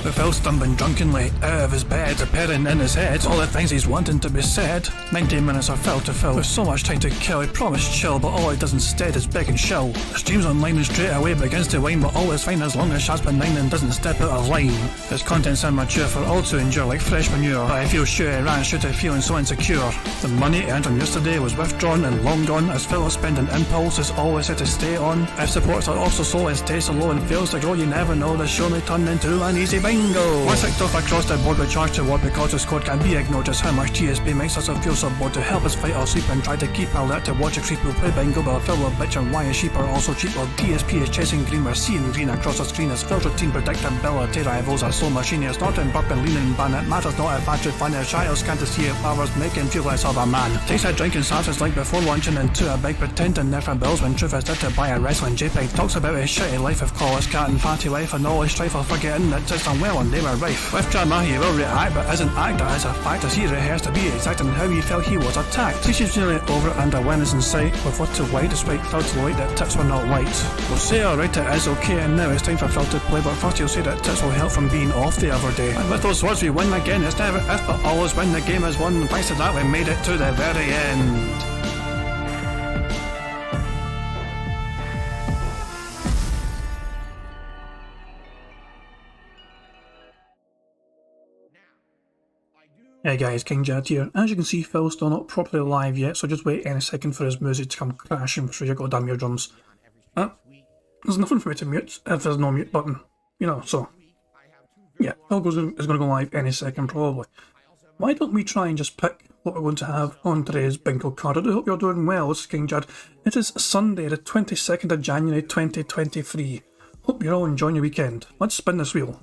With Phil stumbling drunkenly out of his bed, appearing in his head all the things he's wanting to be said. 19 minutes of Phil to Phil, with so much time to kill. He promised chill, but all he does instead is beg and shill. The stream's online and straight away begins to whine, but all is fine as long as Shad's benign and doesn't step out of line. His content's immature for all to endure like fresh manure, but I feel sure he ran straight to feeling so insecure. The money he earned from yesterday was withdrawn and long gone, as Phil's spending impulse is always set to stay on. If supports are also slow and stays so low and fails to grow, you never know, the show may turn into an easy bingo. Once kicked off across the board with charge to what because his code can be ignored, just how much DSP makes us feel so bored. To help us fight or sleep and try to keep alert to watch a creep who play bingo, but Phil will bitch and why his sheep are also cheap. While DSP is chasing green, we're seeing green across the screen as Phil's routine predictability rivals are so machinist, snorting, burping, leaning, ban. It matters not if battery fun is shy or scant to see if hours make him feel less of a man. Takes a drink and starts his like before launching into a big pretending there for bills when truth is dead to buy a wrestling JPEG. Talks about his shitty life of call his cat and fatty wife and all his strife of forgetting that it's unwell and they were rife. With drama he will react but isn't act, that is a fact as he rehearsed to be exact in how he felt he was attacked. Teaches nearly over and a win is in sight with what to white despite Phil's light that tips were not white. We'll say alright it is okay and now it's time for Phil to play, but first he'll say that tips will help from being off the other day. And with those words we win again, it's never if but always when the game is won. Thanks to that we made it to the very end. Hey guys, King Jad here. As you can see, Phil's still not properly live yet, so just wait any second for his music to come crashing through your goddamn eardrums. There's nothing for me to mute if there's no mute button, you know, so yeah, Phil is going to go live any second probably. Why don't we try and just pick what we're going to have on today's bingo card? I do hope you're doing well. This is King Jad. It is Sunday the 22nd of January 2023. Hope you're all enjoying your weekend. Let's spin this wheel.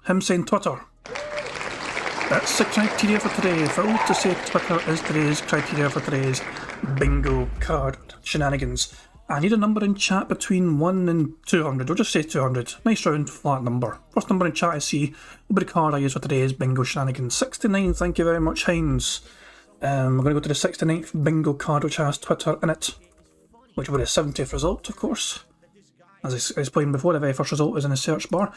Him saying Twitter. That's the criteria for today. For all to say Twitter is today's criteria for today's bingo card shenanigans. I need a number in chat between 1 and 200. We'll just say 200. Nice round flat number. First number in chat I see will be the card I use for today's bingo shenanigans. 69, thank you very much, Heinz. We're going to go to the 69th bingo card which has Twitter in it, which will be the 70th result, of course. As I explained before, the very first result is in the search bar.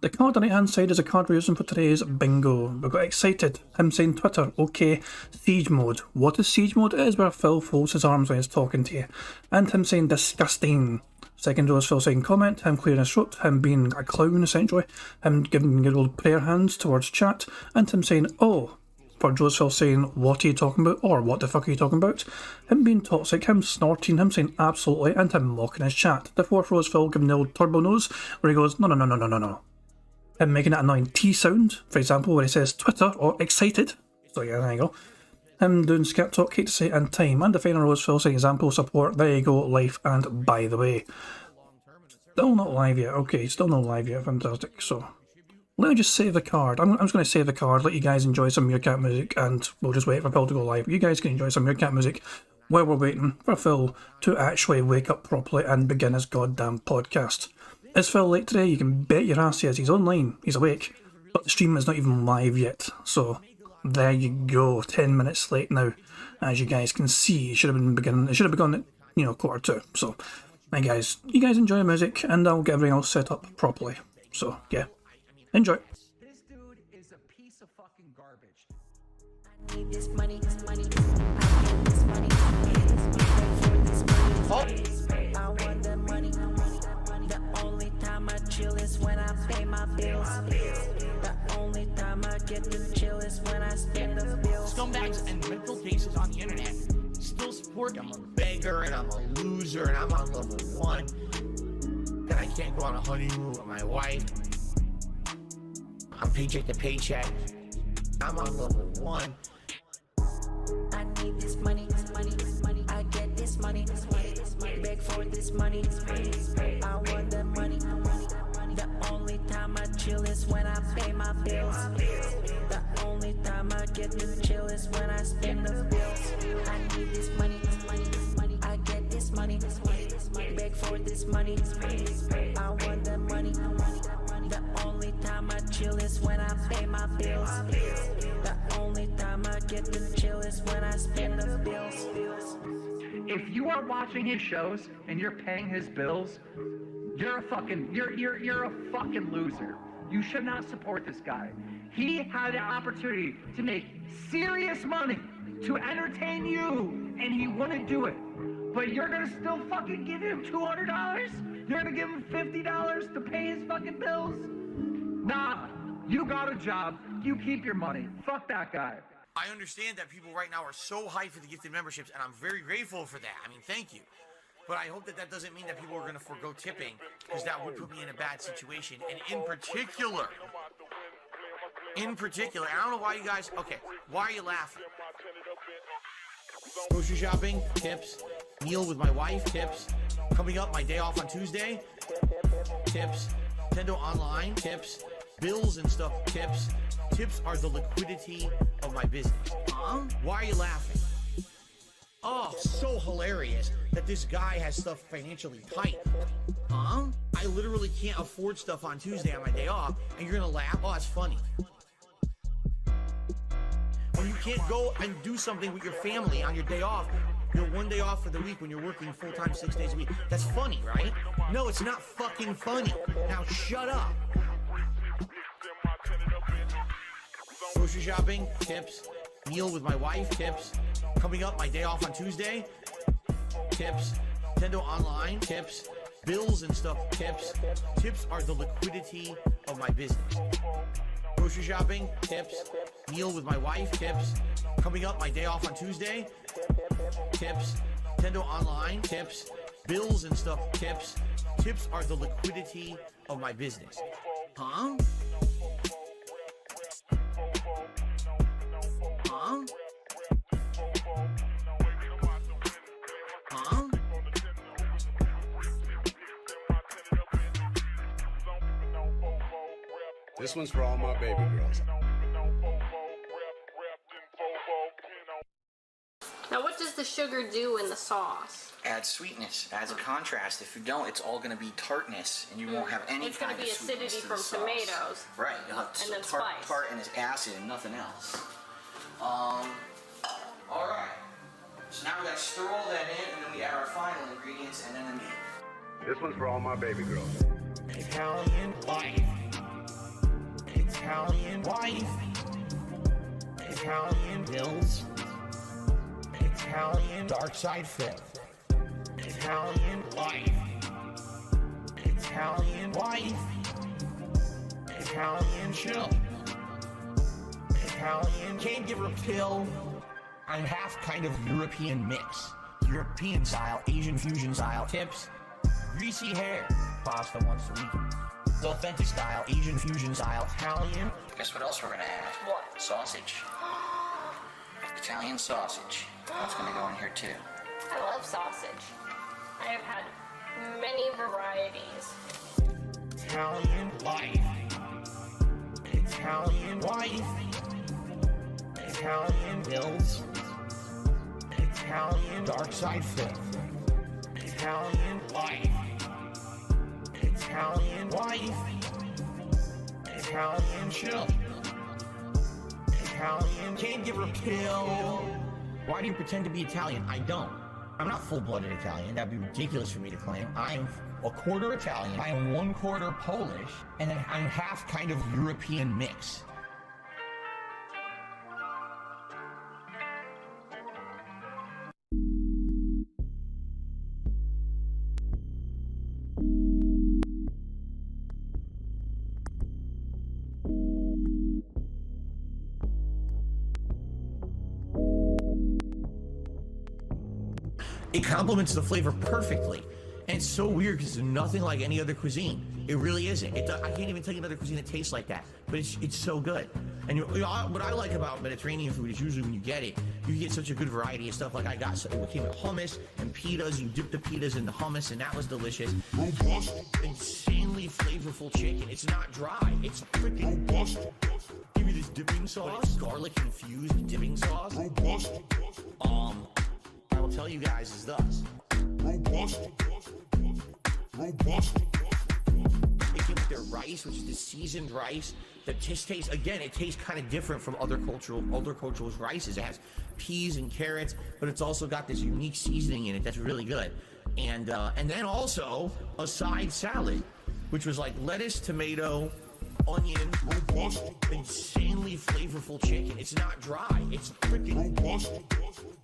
The card on the right hand side is a card we're using for today's bingo. We've got excited, him saying Twitter, okay, siege mode. What is siege mode? It is where Phil folds his arms when he's talking to you. And him saying disgusting. Second row is Phil saying comment, him clearing his throat, him being a clown essentially, him giving good old prayer hands towards chat, and him saying, oh. For Joe's Phil saying, what are you talking about? Or what the fuck are you talking about? Him being toxic, him snorting, him saying absolutely, and him mocking his chat. The fourth row is Phil giving the old turbo nose, where he goes, no, no, no, no, no, no, no. Him making that annoying T sound, for example, where he says Twitter or excited. So yeah, there you go. Him doing skip talk, hate to say, and time. And the final row is Phil saying example, support, there you go, life, and by the way. Still not live yet. Okay, still not live yet. Fantastic. So let me just save the card. I'm just going to save the card, let you guys enjoy some Meerkat music, and we'll just wait for Phil to go live. You guys can enjoy some Meerkat music while we're waiting for Phil to actually wake up properly and begin his goddamn podcast. Is Phil late today? You can bet your ass he is. He's online, he's awake, but the stream is not even live yet. So there you go, 10 minutes late now. As you guys can see, it should have begun at, 2:15. So, hey guys, you guys enjoy the music, and I'll get everything else set up properly. So yeah, enjoy. This dude is a piece of fucking garbage. I need this money, I want the money. The only time I chill is when I pay my bills. The only time I get to chill is when I spend the bills. Scumbags and mental cases on the internet still support me. I'm a beggar and I'm a loser and I'm on level 1. And I can't go on a honeymoon with my wife. I'm paycheck to paycheck. I'm on level 1. I need this money, I get this money, beg for this money, I want the money. The only time I chill is when I pay my bills. The only time I get to chill is when I spend the bills. I need this money, I get this money, beg for this money, I want the money. The only time I chill is when I pay my bills. The only time I get to chill is when I spend the bills. if you are watching his shows and you're paying his bills, you're a fucking loser. You should not support this guy. He had an opportunity to make serious money to entertain you, and he wouldn't do it. But you're gonna still fucking give him $200? You're gonna give him $50 to pay his fucking bills? Nah, you got a job. You keep your money. Fuck that guy. I understand that people right now are so hyped for the gifted memberships, and I'm very grateful for that. I mean, thank you. But I hope that that doesn't mean that people are going to forego tipping, because that would put me in a bad situation. And in particular, I don't know why you guys, okay, why are you laughing? Grocery shopping, tips. Meal with my wife, tips. Coming up, my day off on Tuesday, tips. Nintendo Online, tips. Bills and stuff, tips. Tips are the liquidity of my business. Huh? Why are you laughing? Oh, so hilarious that this guy has stuff financially tight. Huh? I literally can't afford stuff on Tuesday on my day off, and you're gonna laugh? Oh, it's funny. When you can't go and do something with your family on your day off, your one day off for the week when you're working full-time 6 days a week. That's funny, right? No, it's not fucking funny. Now shut up. Grocery shopping, tips. Meal with my wife, tips. Coming up, my day off on Tuesday, tips. Nintendo Online, tips. Bills and stuff, tips. Tips are the liquidity of my business. Grocery shopping, tips. Meal with my wife, tips. Coming up, my day off on Tuesday, tips. Nintendo Online, tips. Bills and stuff, tips. Tips are the liquidity of my business. Huh? Huh? Huh? This one's for all my baby girls. Now, what does the sugar do in the sauce? Adds sweetness, adds a contrast. If you don't, it's all going to be tartness, and you won't have any It's going kind to be of sweetness acidity to from the sauce. tomatoes. Right, you'll have And then tart spice. and its acid and nothing else. All right. So now we got to stir all that in, and then we add our final ingredients, and then the meat. This one's for all my baby girls. Italian wife. Italian wife. Italian bills. Italian dark side fifth. Italian wife. Italian wife. Italian chill. Italian can't give her a pill. I'm half kind of European mix. European style, Asian fusion style. Tips. Greasy hair. Pasta once a week. The authentic style, Asian fusion style. Italian. Guess what else we're going to add? What? Sausage. Italian sausage. That's going to go in here too. I love sausage. I have had many varieties. Italian wife. Italian wife. Italian bills. Italian dark side fifth. Italian wife. Italian wife. Italian chill. Italian can't give her a pill. Why do you pretend to be Italian? I don't. I'm not full-blooded Italian. That'd be ridiculous for me to claim. I'm a quarter Italian. I am 1/4 Polish, and then I'm half kind of European mix. It complements the flavor perfectly. And it's so weird because it's nothing like any other cuisine. It really isn't. I can't even tell you another cuisine that tastes like that. But it's so good. And what I like about Mediterranean food is usually when you get it, you get such a good variety of stuff. Like I got, it came with hummus and pitas. You dip the pitas in the hummus, and that was delicious. Robust, insanely flavorful chicken. It's not dry. It's freaking robust. Give me this dipping sauce, garlic infused dipping sauce. Robust. I will tell you guys is thus. Robust. Robust. It came with their rice, which is the seasoned rice that just tastes, again, it tastes kind of different from other cultures' rices. It has peas and carrots, but it's also got this unique seasoning in it that's really good. And then also a side salad, which was like lettuce, tomato, onion, robust, insanely flavorful chicken. It's not dry. It's freaking robust.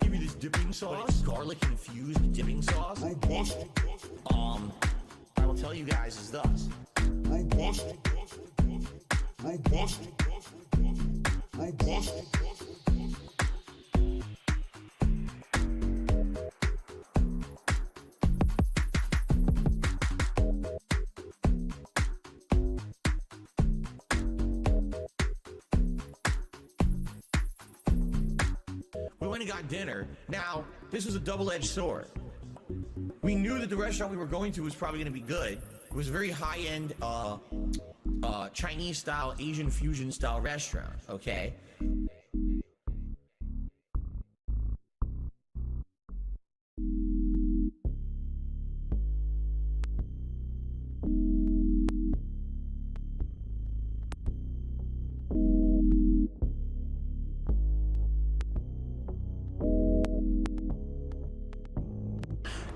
Give me this dipping sauce, garlic infused dipping sauce. Robust. I will tell you guys is thus. Robust. Robust. Robust. We went and got dinner. Now, this was a double-edged sword. We knew that the restaurant we were going to was probably going to be good. It was a very high-end Chinese-style, Asian fusion-style restaurant, okay?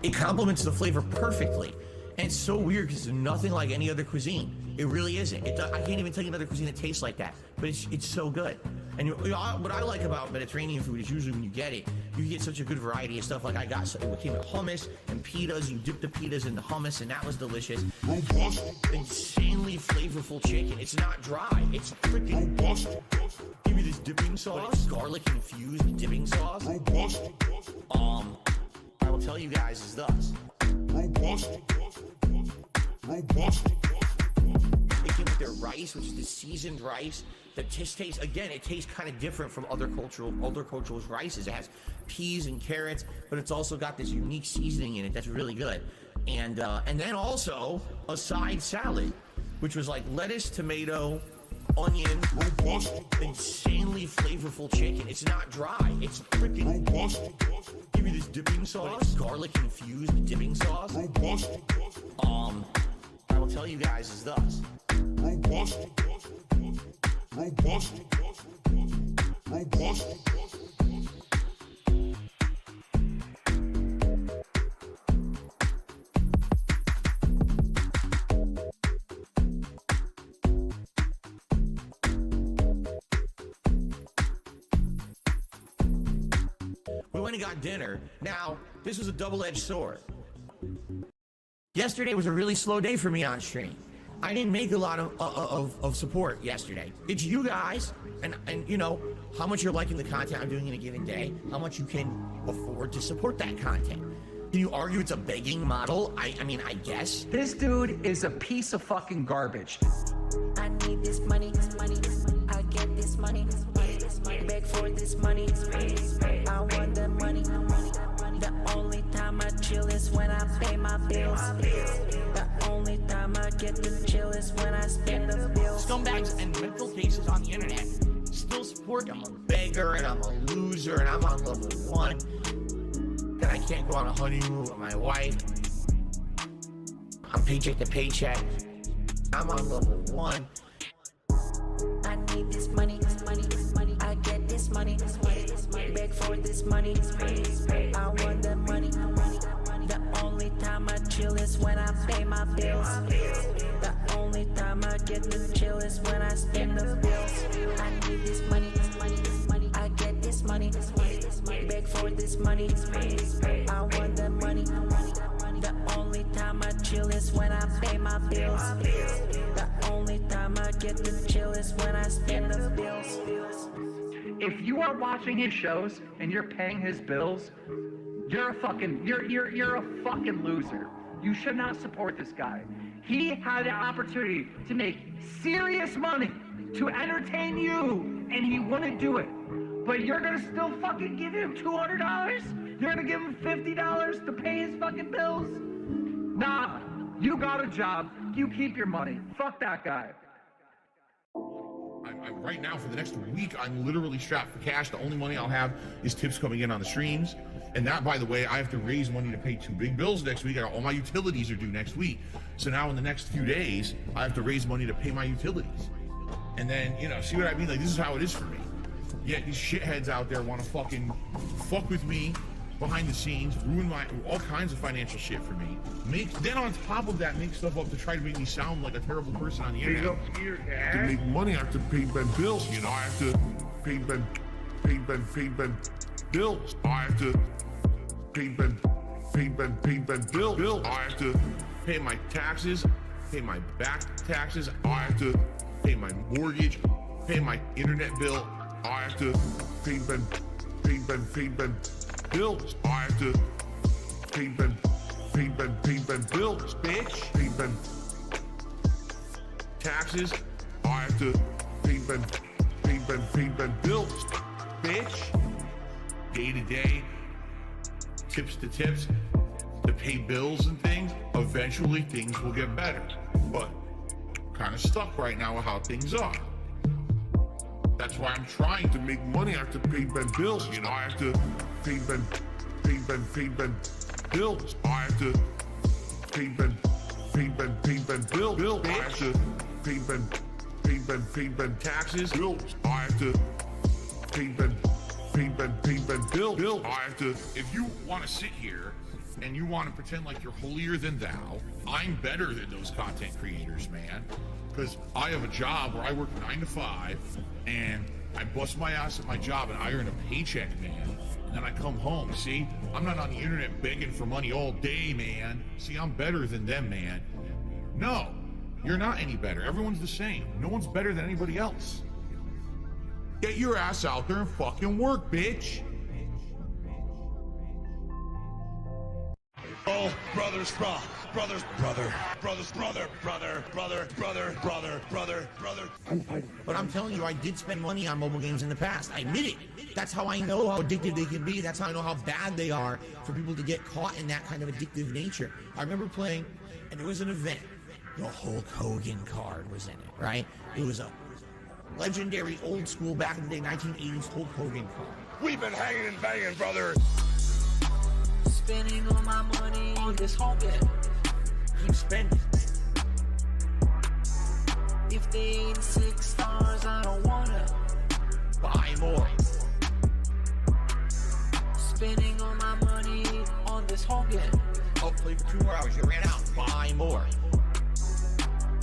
It complements the flavor perfectly. And it's so weird because it's nothing like any other cuisine. It really isn't. I can't even tell you another cuisine that tastes like that, but it's so good. And what I like about Mediterranean food is usually when you get such a good variety of stuff. Like I got, it came with hummus and pitas. You dip the pitas in the hummus, and that was delicious. Robust, insanely flavorful chicken. It's not dry. It's freaking robust. Give me this dipping sauce, garlic infused dipping sauce. Robust. I will tell you guys is thus. Robust. Robust. They came with their rice, which is the seasoned rice that just tastes, again, it tastes kind of different from other cultures' rices. It has peas and carrots, but it's also got this unique seasoning in it that's really good. And then also a side salad, which was like lettuce, tomato, onion, robust, insanely flavorful chicken. It's not dry. It's freaking robust. Give me this dipping sauce, garlic infused dipping sauce. Robust. I will tell you guys is thus. Robust. Robust. Robust. We went and got dinner. Now, this was a double-edged sword. Yesterday was a really slow day for me on stream. I didn't make a lot of support yesterday. It's you guys, and you know, how much you're liking the content I'm doing in a given day, how much you can afford to support that content. Can you argue it's a begging model? I mean, I guess. This dude is a piece of fucking garbage. I need this money, I get this money, beg for this money, I want the money. The only time I chill is when I pay my bills. The only time I get to chill is when I spend the bills. Scumbags and mental cases on the internet still support I'm a beggar and I'm a loser and I'm on level 1. And I can't go on a honeymoon with my wife. I'm paycheck to paycheck. I'm on level 1. I need this money, I get this money, beg for this money, I want the money. The only time I chill is when I pay my bills. The only time I get to chill is when I spend the bills. I need this money, I get this money, beg for this money, I want the money. The only time I chill is when I pay my bills. The only time I get to chill is when I spend the bills. If you are watching his shows and you're paying his bills, you're a fucking loser. You should not support this guy. He had an opportunity to make serious money to entertain you, and he wouldn't do it. But you're gonna still fucking give him $200? You're gonna give him $50 to pay his fucking bills? Nah, you got a job. You keep your money. Fuck that guy. I right now for the next week, I'm literally strapped for cash. The only money I'll have is tips coming in on the streams. And that, by the way, I have to raise money to pay 2 big bills next week. All my utilities are due next week. So now in the next few days, I have to raise money to pay my utilities. And then, you know, see what I mean? Like, this is how it is for me. Yet these shitheads out there want to fucking fuck with me behind the scenes, ruin all kinds of financial shit for me. Then on top of that, make stuff up to try to make me sound like a terrible person on the internet. To make money, I have to pay Ben bills. You know, I have to pay Ben bills. I have to pay Ben bills. I have to pay my taxes, pay my back taxes. I have to pay my mortgage, pay my internet bill. I have to pay Ben bills. I have to pay Ben bills, bitch. Pay Ben taxes. I have to pay Ben bills, bitch. Day to day, tips to tips, to pay bills and things. Eventually things will get better, but kind of stuck right now with how things are. That's why I'm trying to make money. I have to pay Ben bills. You know, I have to pay Ben bills. I have to pay Ben bills. I have to pay Ben taxes. Bills. I have to pay Ben bills. I have to. If you want to sit here and you want to pretend like you're holier than thou, I'm better than those content creators, man. Because I have a job where I work 9 to 5 and I bust my ass at my job and I earn a paycheck, man. And then I come home. See, I'm not on the internet begging for money all day, man. See, I'm better than them, man. No, you're not any better. Everyone's the same. No one's better than anybody else. Get your ass out there and fucking work, bitch. Oh, brothers, brothers, brother. But I'm telling you, I did spend money on mobile games in the past. I admit it. That's how I know how addictive they can be. That's how I know how bad they are for people to get caught in that kind of addictive nature. I remember playing, and it was an event. The Hulk Hogan card was in it, right? It was a legendary old school back in the day 1980s Hulk Hogan card. We've been hanging and banging, brother. Spending all my money on this home game. Keep spending. If they ain't 6 stars, I don't wanna Buy more. spending all my money on this home game. Oh, play for 2 more hours. You ran out. Buy more.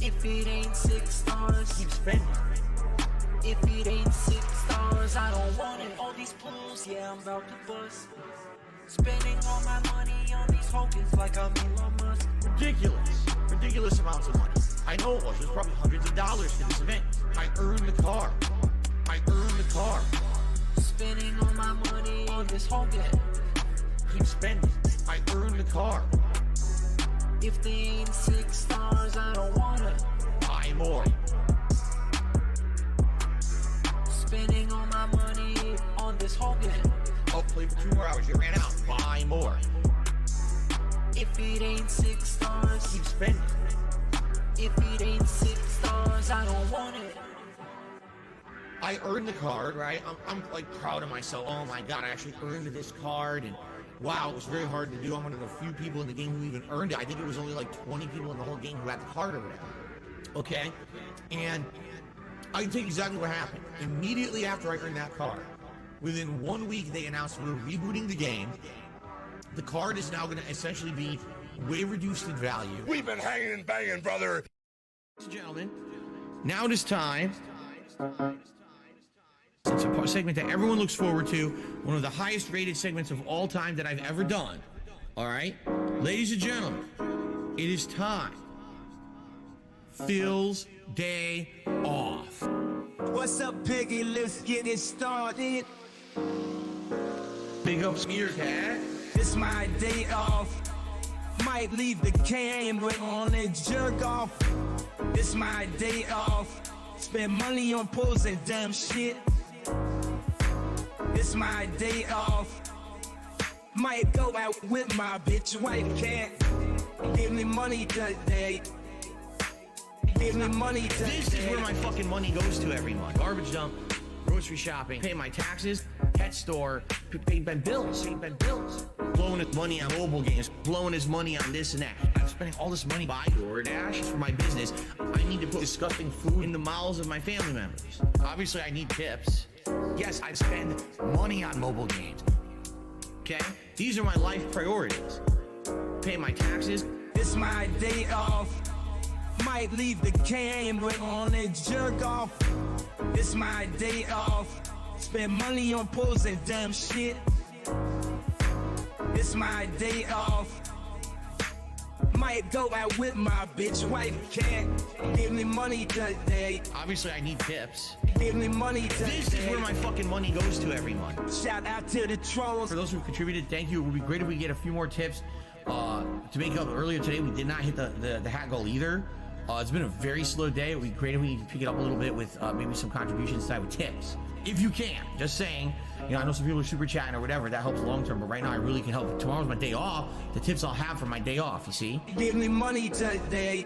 If it ain't 6 stars, Keep spending. if it ain't 6 stars, I don't want it. All these pools, yeah, I'm about to bust. Spending all my money on these Hogans like I'm Elon Musk. Ridiculous amounts of money. I know it was probably hundreds of dollars for this event. I earned the car. Spending all my money on this Hogan. Keep spending. I earned the car. If they ain't 6 stars, I don't wanna Buy more. spending all my money on this Hogan. Oh, play for 2 more hours. You ran out. Buy more. If it ain't 6 stars, Keep spending. if it ain't 6 stars, I don't want it. I earned the card, right? I'm like proud of myself. Oh my God, I actually earned this card, and wow, it was very hard to do. I'm one of the few people in the game who even earned it. I think it was only like 20 people in the whole game who had the card or whatever. Okay? And I can tell you exactly what happened. Immediately after I earned that card, within 1 week, they announced we're rebooting the game. The card is now going to essentially be way reduced in value. We've been hanging and banging, brother. Ladies and gentlemen, now it is time. It's a segment that everyone looks forward to. One of the highest rated segments of all time that I've ever done. All right? Ladies and gentlemen, it is time. Phil's Day Off. What's up, Piggy? Let's get it started. Big ups, Meerkat. It's my day off. Might leave the camera on and jerk off. It's my day off. Spend money on posing dumb shit. It's my day off. Might go out with my bitch, white cat. Give me money today. Give me money This is where my fucking money goes to every month. Garbage dump, grocery shopping, pay my taxes, pet store, pay my bills, blowing his money on mobile games, blowing his money on this and that. I'm spending all this money buying DoorDash for my business. I need to put disgusting food in the mouths of my family members. Obviously, I need tips. Yes, I spend money on mobile games. Okay? These are my life priorities. Pay my taxes. It's my day off. Might leave the camera on and jerk off. It's my day off. Spend money on posing dumb shit. It's my day off. Might go out with my bitch wife. Can't give me money today. Obviously, I need tips. Give me money today. This is where my fucking money goes to every month. Shout out to the trolls. For those who contributed, thank you. It would be great if we get a few more tips. To make up earlier today, we did not hit the hat goal either. It's been a very slow day. It would be great if we could pick it up a little bit with maybe some contributions tonight with tips. If you can. Just saying. You know, I know some people are super chatting or whatever. That helps long term. But right now, I really can help. Tomorrow's my day off. The tips I'll have for my day off, you see? Give me money today.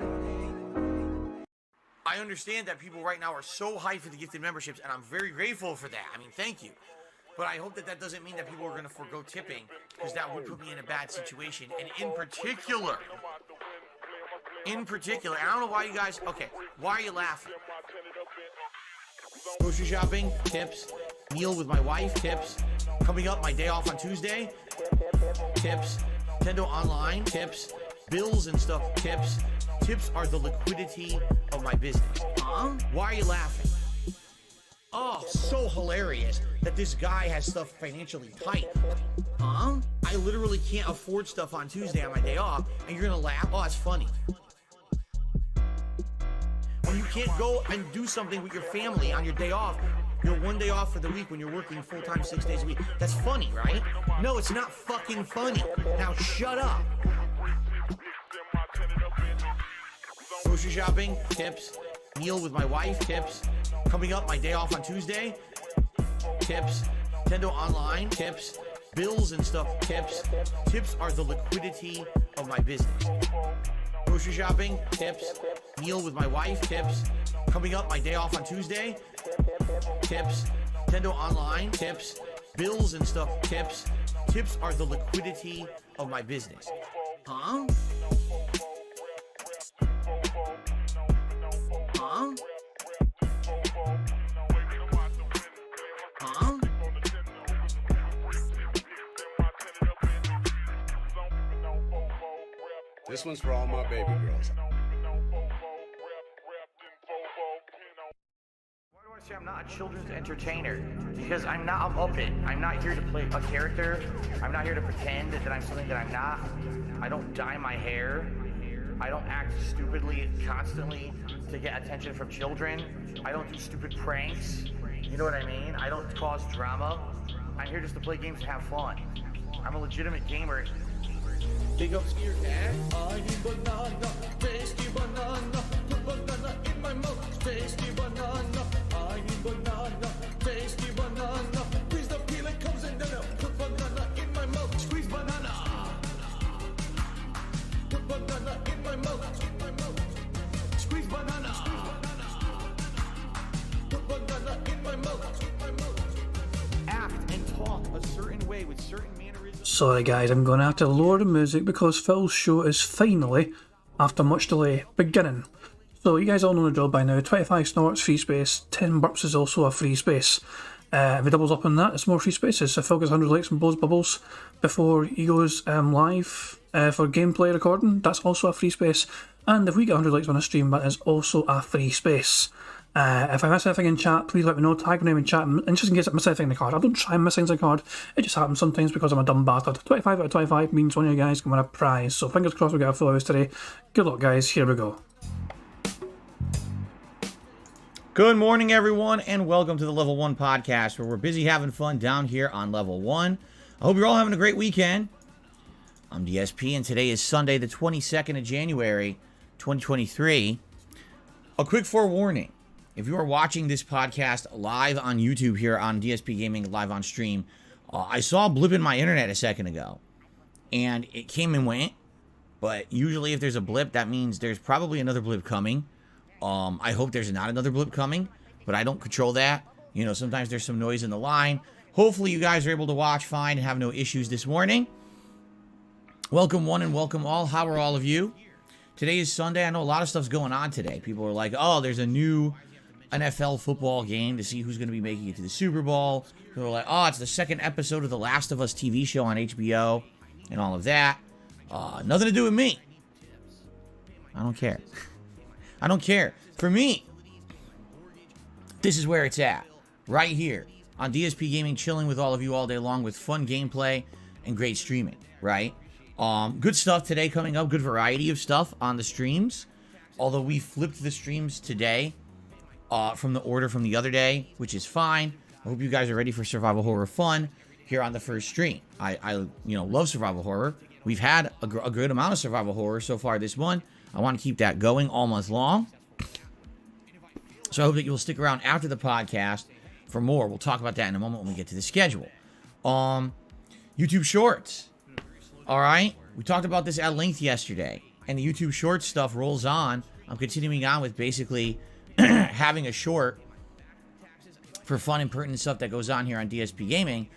I understand that people right now are so hyped for the gifted memberships, and I'm very grateful for that. I mean, thank you. But I hope that that doesn't mean that people are going to forego tipping, because that would put me in a bad situation. And in particular, and I don't know why you guys, okay, why are you laughing? Grocery shopping, tips. Meal with my wife, tips. Coming up, my day off on Tuesday, tips. Nintendo Online, tips. Bills and stuff, tips. Tips are the liquidity of my business. Why are you laughing? Oh, so hilarious that this guy has stuff financially tight. I literally can't afford stuff on Tuesday on my day off, and you're gonna laugh? Oh, it's funny. When you can't go and do something with your family on your day off, your one day off for the week when you're working full-time 6 days a week, that's funny, right? No, it's not fucking funny. Now shut up. Grocery shopping, tips. Meal with my wife, tips. Coming up, my day off on Tuesday, tips. Nintendo Online, tips. Bills and stuff, tips. Tips are the liquidity of my business. Grocery shopping, tips. Meal with my wife, tips. Coming up, my day off on Tuesday, tips. Nintendo Online, tips. Bills and stuff, tips. Tips are the liquidity of my business. Huh? This one's for all my baby girls. Why do I say I'm not a children's entertainer? Because I'm not a Muppet. I'm not here to play a character. I'm not here to pretend that I'm something that I'm not. I don't dye my hair. I don't act stupidly constantly to get attention from children. I don't do stupid pranks. You know what I mean? I don't cause drama. I'm here just to play games and have fun. I'm a legitimate gamer. Big up Skier Cat. I need banana, tasty banana. Put banana in my mouth, tasty banana. I need banana, tasty banana. Squeeze the peel, it comes in there. Put banana in my mouth, squeeze banana. Put banana in my mouth, squeeze banana. Put banana in my mouth. Act and talk a certain way with certain mannerisms. Sorry guys, I'm going to have to lower the music because Phil's show is finally, after much delay, beginning. So you guys all know the drill by now. 25 snorts, free space. 10 burps is also a free space. If it doubles up on that, it's more free spaces. So Phil gets 100 likes and blows bubbles before he goes live for gameplay recording. That's also a free space. And if we get 100 likes on a stream, that is also a free space. If I miss anything in chat, please let me know. Tag my name in chat, and just in case I miss anything in the card. I don't try and miss things in the card. It just happens sometimes because I'm a dumb bastard. 25 out of 25 means one of you guys can win a prize. So fingers crossed we get a full house today. Good luck guys, here we go. Good morning everyone, and welcome to the Level 1 podcast, where we're busy having fun down here on Level 1. I hope you're all having a great weekend. I'm DSP, and today is Sunday the 22nd of January, 2023. A quick forewarning. If you are watching this podcast live on YouTube here on DSP Gaming live on stream, I saw a blip in my internet a second ago, and it came and went, but usually if there's a blip, that means there's probably another blip coming. I hope there's not another blip coming, but I don't control that. You know, sometimes there's some noise in the line. Hopefully you guys are able to watch fine and have no issues this morning. Welcome one and welcome all. How are all of you? Today is Sunday. I know a lot of stuff's going on today. People are like, oh, there's a new NFL football game to see who's going to be making it to the Super Bowl. People are like, oh, it's the second episode of The Last of Us TV show on HBO and all of that. Nothing to do with me. I don't care. I don't care. For me, this is where it's at. Right here on DSP Gaming, chilling with all of you all day long with fun gameplay and great streaming, right? Good stuff today coming up. Good variety of stuff on the streams. Although we flipped the streams today from the order from the other day, which is fine. I hope you guys are ready for survival horror fun here on the first stream. I love survival horror. We've had a good amount of survival horror so far this month. I want to keep that going all month long. So I hope that you'll stick around after the podcast for more. We'll talk about that in a moment when we get to the schedule. YouTube Shorts. All right. We talked about this at length yesterday. And the YouTube Shorts stuff rolls on. I'm continuing on with basically having a short for fun and pertinent stuff that goes on here on DSP Gaming.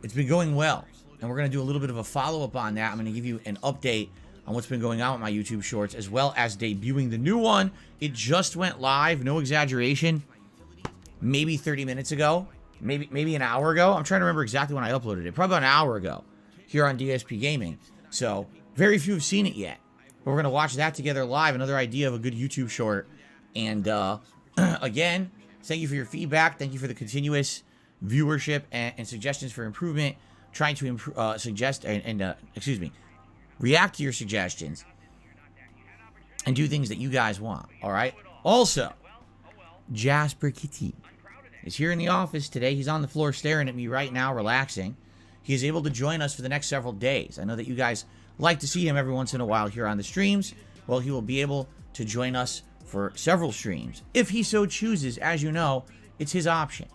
It's been going well. And we're going to do a little bit of a follow-up on that. I'm going to give you an update on what's been going on with my YouTube Shorts, as well as debuting the new one. It just went live, no exaggeration, maybe 30 minutes ago, maybe an hour ago. I'm trying to remember exactly when I uploaded it. Probably about an hour ago here on DSP Gaming. So very few have seen it yet. But we're going to watch that together live. Another idea of a good YouTube short. And again, thank you for your feedback. Thank you for the continuous viewership and suggestions for improvement. Trying to react to your suggestions and do things that you guys want. All right. Also, Jasper Kitty is here in the office today. He's on the floor staring at me right now, relaxing. He is able to join us for the next several days. I know that you guys like to see him every once in a while here on the streams. Well, he will be able to join us for several streams if he so chooses. As you know, it's his option.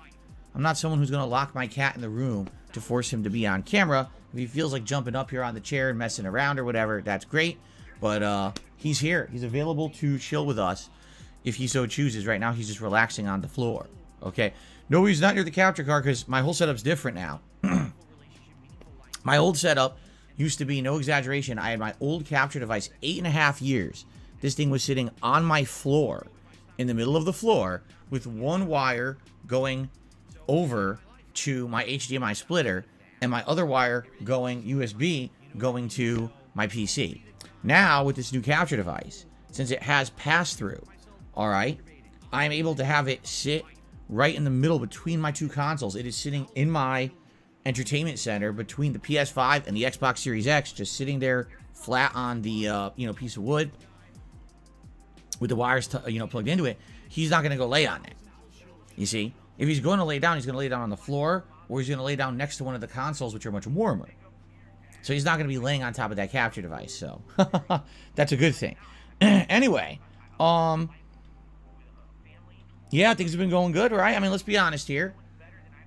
I'm not someone who's going to lock my cat in the room to force him to be on camera. If he feels like jumping up here on the chair and messing around or whatever, that's great. But he's here. He's available to chill with us if he so chooses. Right now, he's just relaxing on the floor. Okay? No, he's not near the capture card because my whole setup's different now. My old setup used to be, no exaggeration, I had my old capture device 8.5 years. This thing was sitting on my floor, in the middle of the floor, with one wire going over to my HDMI splitter and my other wire going USB going to my PC. Now with this new capture device, since it has pass-through, all right, I'm able to have it sit right in the middle between my two consoles. It is sitting in my entertainment center between the PS5 and the Xbox Series X, just sitting there flat on the piece of wood with the wires plugged into it. He's not going to go lay on it. You see? If he's going to lay down, he's going to lay down on the floor, or he's going to lay down next to one of the consoles, which are much warmer. So he's not going to be laying on top of that capture device. So that's a good thing. Anyway, yeah, things have been going good, right? I mean, let's be honest here.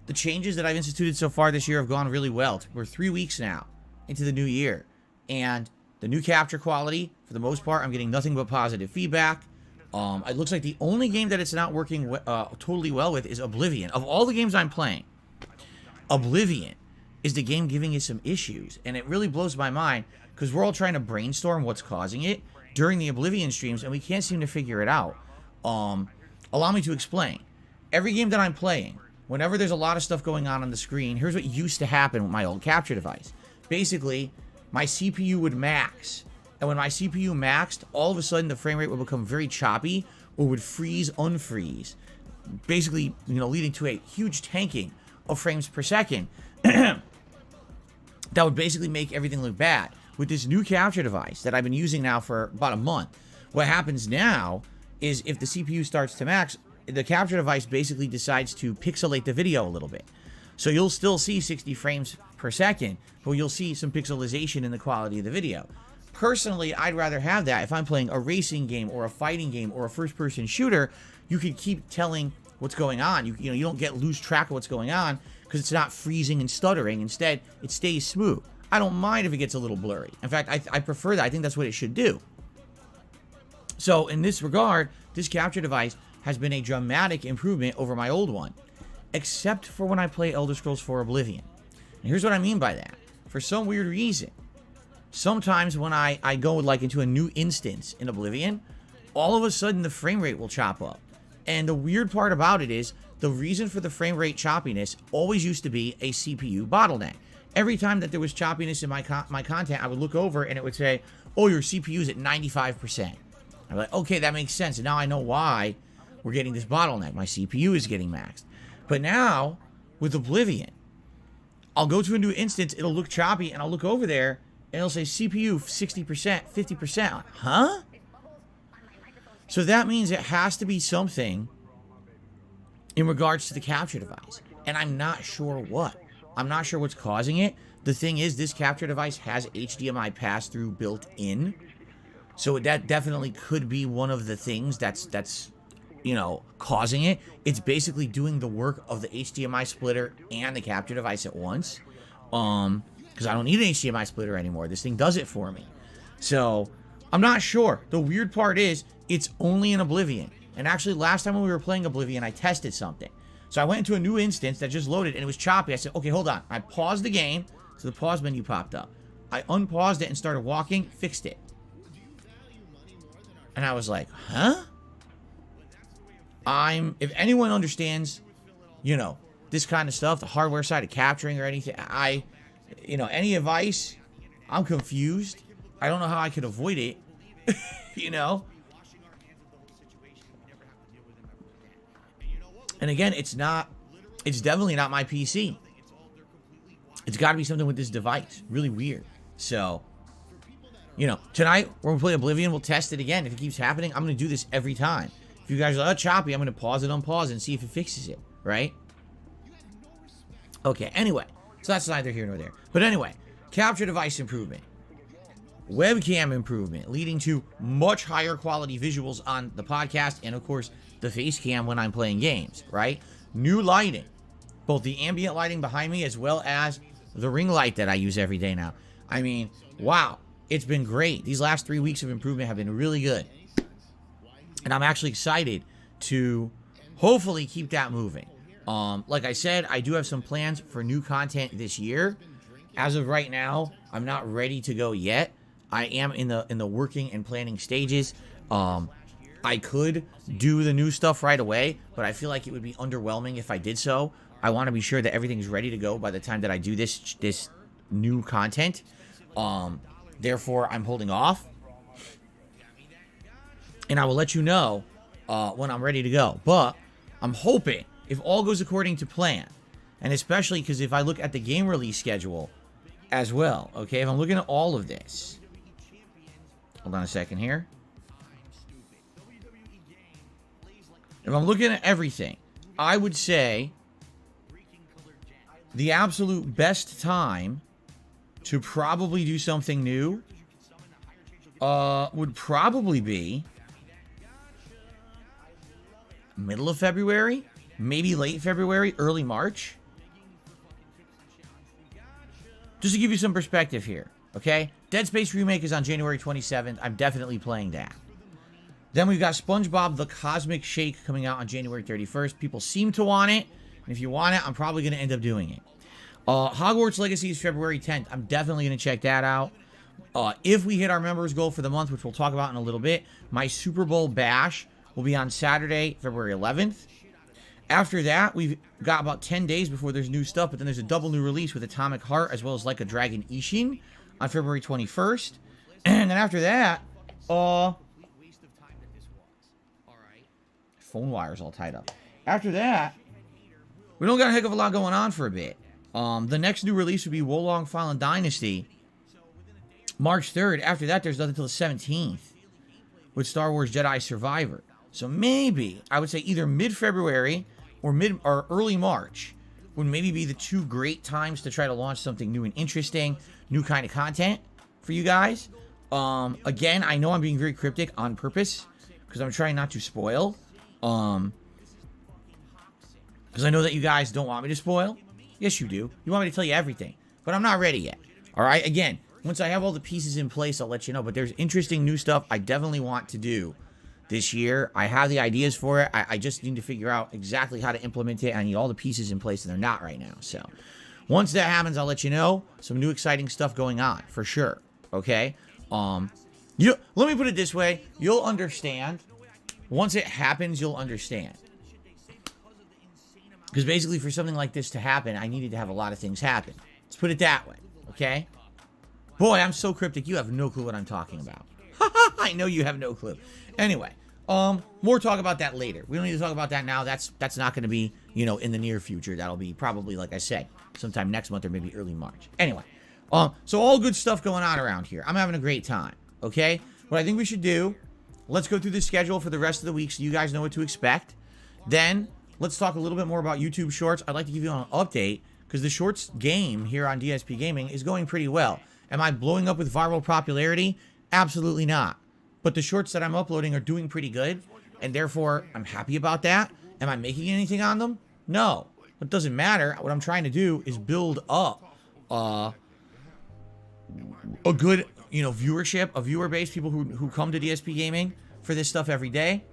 The changes that I've instituted so far this year have gone really well. We're 3 weeks now into the new year. And the new capture quality, for the most part, I'm getting nothing but positive feedback. It looks like the only game that it's not working totally well with is Oblivion. Of all the games I'm playing, Oblivion is the game giving it some issues. And it really blows my mind because we're all trying to brainstorm what's causing it during the Oblivion streams, and we can't seem to figure it out. Allow me to explain. Every game that I'm playing, whenever there's a lot of stuff going on the screen, here's what used to happen with my old capture device. Basically, my CPU would max. And when my CPU maxed, all of a sudden the frame rate would become very choppy or would freeze, unfreeze. Basically, leading to a huge tanking of frames per second. That would basically make everything look bad. With this new capture device that I've been using now for about a month, what happens now is if the CPU starts to max, the capture device basically decides to pixelate the video a little bit. So you'll still see 60 frames per second, but you'll see some pixelization in the quality of the video. Personally, I'd rather have that. If I'm playing a racing game or a fighting game or a first-person shooter, you can keep telling what's going on. You don't lose track of what's going on because it's not freezing and stuttering. Instead, it stays smooth. I don't mind if it gets a little blurry. In fact, I prefer that. I think that's what it should do. So in this regard, this capture device has been a dramatic improvement over my old one, except for when I play Elder Scrolls 4 Oblivion. And here's what I mean by that. For some weird reason, sometimes when I go like into a new instance in Oblivion, all of a sudden the frame rate will chop up. And the weird part about it is the reason for the frame rate choppiness always used to be a CPU bottleneck. Every time that there was choppiness in my content, I would look over and it would say, oh, your CPU is at 95%. I'm like, okay, that makes sense. And now I know why we're getting this bottleneck. My CPU is getting maxed. But now, with Oblivion, I'll go to a new instance, it'll look choppy, and I'll look over there, and it'll say CPU 60%, 50%. I'm like, huh? So that means it has to be something in regards to the capture device. And I'm not sure what. I'm not sure what's causing it. The thing is, this capture device has HDMI pass-through built in. So that definitely could be one of the things that's you know, causing it. It's basically doing the work of the HDMI splitter and the capture device at once. Because I don't need an HDMI splitter anymore. This thing does it for me. So, I'm not sure. The weird part is, it's only in Oblivion. And actually, last time when we were playing Oblivion, I tested something. So I went into a new instance that just loaded, and it was choppy. I said, okay, hold on. I paused the game, so the pause menu popped up. I unpaused it and started walking, fixed it. And I was like, huh? If anyone understands, you know, this kind of stuff, the hardware side of capturing or anything, any advice, I'm confused. I don't know how I could avoid it, you know? And again, it's definitely not my PC. It's got to be something with this device. Really weird. So, you know, tonight, when we play Oblivion, we'll test it again. If it keeps happening, I'm going to do this every time. If you guys are like, oh, choppy, I'm going to pause it, unpause it, and see if it fixes it, right? Okay, anyway. So that's neither here nor there. But anyway, capture device improvement. Webcam improvement, leading to much higher quality visuals on the podcast, and of course, the face cam when I'm playing games, right? New lighting. Both the ambient lighting behind me as well as the ring light that I use every day now. I mean, wow. It's been great. These last 3 weeks of improvement have been really good. And I'm actually excited to hopefully keep that moving. Like I said, I do have some plans for new content this year. As of right now, I'm not ready to go yet. I am in the working and planning stages. I could do the new stuff right away, but I feel like it would be underwhelming if I did so. I want to be sure that everything's ready to go by the time that I do this new content. Therefore, I'm holding off. And I will let you know when I'm ready to go. But I'm hoping, if all goes according to plan, and especially because if I look at the game release schedule as well, okay, if I'm looking at all of this, hold on a second here. If I'm looking at everything, I would say the absolute best time to probably do something new would probably be middle of February, maybe late February, early March. Just to give you some perspective here, okay? Dead Space Remake is on January 27th. I'm definitely playing that. Then we've got SpongeBob The Cosmic Shake coming out on January 31st. People seem to want it. And if you want it, I'm probably going to end up doing it. Hogwarts Legacy is February 10th. I'm definitely going to check that out. If we hit our members goal for the month, which we'll talk about in a little bit, my Super Bowl Bash will be on Saturday, February 11th. After that, we've got about 10 days before there's new stuff, but then there's a double new release with Atomic Heart as well as Like a Dragon Ishin on February 21st. And then after that, phone wire's all tied up. After that, we don't got a heck of a lot going on for a bit. The next new release would be Wolong Fallen Dynasty, March 3rd. After that, there's nothing until the 17th with Star Wars Jedi Survivor. So maybe, I would say either mid-February or early March would maybe be the two great times to try to launch something new and interesting, new kind of content for you guys. Again, I know I'm being very cryptic on purpose because I'm trying not to spoil. Because I know that you guys don't want me to spoil. Yes, you do. You want me to tell you everything. But I'm not ready yet. All right? Again, once I have all the pieces in place, I'll let you know. But there's interesting new stuff I definitely want to do this year. I have the ideas for it. I just need to figure out exactly how to implement it. I need all the pieces in place, and they're not right now. So once that happens, I'll let you know. Some new exciting stuff going on for sure. Okay. Let me put it this way. You'll understand. Once it happens, you'll understand. Because basically, for something like this to happen, I needed to have a lot of things happen. Let's put it that way. Okay. Boy, I'm so cryptic. You have no clue what I'm talking about. I know you have no clue. Anyway, more talk about that later. We don't need to talk about that now. That's not going to be, in the near future. That'll be probably, like I said, sometime next month or maybe early March. Anyway, so all good stuff going on around here. I'm having a great time. Okay? What I think we should do, let's go through the schedule for the rest of the week so you guys know what to expect. Then, let's talk a little bit more about YouTube Shorts. I'd like to give you an update because the Shorts game here on DSP Gaming is going pretty well. Am I blowing up with viral popularity? Absolutely not. But the shorts that I'm uploading are doing pretty good, and therefore, I'm happy about that. Am I making anything on them? No. It doesn't matter. What I'm trying to do is build up a good, viewership, a viewer base, people who come to DSP Gaming for this stuff every day.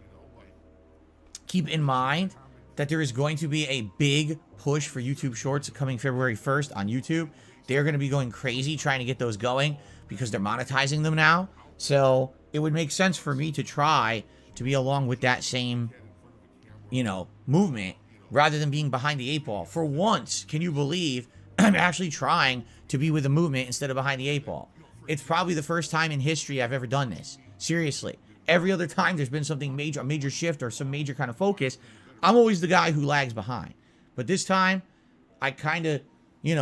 Keep in mind that there is going to be a big push for YouTube Shorts coming February 1st on YouTube. They're going to be going crazy trying to get those going because they're monetizing them now. So it would make sense for me to try to be along with that same, movement rather than being behind the 8 ball. For once, can you believe I'm actually trying to be with the movement instead of behind the 8 ball? It's probably the first time in history I've ever done this. Seriously. Every other time there's been something major, a major shift or some major kind of focus, I'm always the guy who lags behind. But this time, I kind of,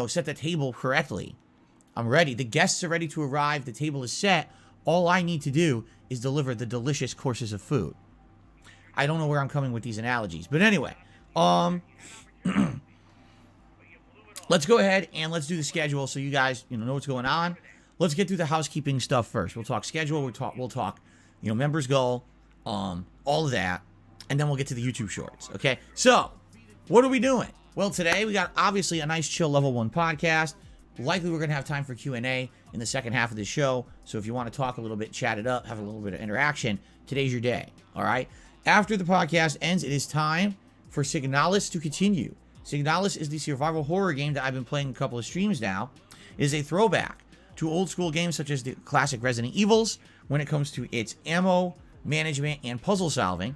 set the table correctly. I'm ready. The guests are ready to arrive. The table is set. All I need to do is deliver the delicious courses of food. I don't know where I'm coming with these analogies. But anyway, let's go ahead and let's do the schedule so you guys, know what's going on. Let's get through the housekeeping stuff first. We'll talk schedule. We'll talk, members goal, all of that. And then we'll get to the YouTube Shorts. Okay. So what are we doing? Well, today we got obviously a nice chill level 1 podcast. Likely we're going to have time for Q&A in the second half of the show. So if you want to talk a little bit, chat it up, have a little bit of interaction, today's your day. All right. After the podcast ends, it is time for Signalis to continue. Signalis is the survival horror game that I've been playing a couple of streams now. It is a throwback to old school games such as the classic Resident Evils when it comes to its ammo management and puzzle solving.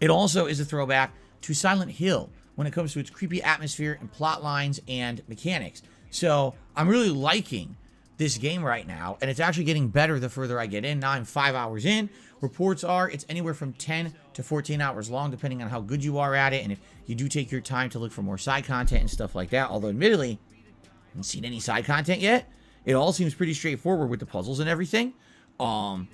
It also is a throwback to Silent Hill when it comes to its creepy atmosphere and plot lines and mechanics. So I'm really liking this game right now, and it's actually getting better the further I get in. Now I'm 5 hours in. Reports are it's anywhere from 10 to 14 hours long, depending on how good you are at it, and if you do take your time to look for more side content and stuff like that. Although admittedly, I haven't seen any side content yet. It all seems pretty straightforward with the puzzles and everything. Yeah,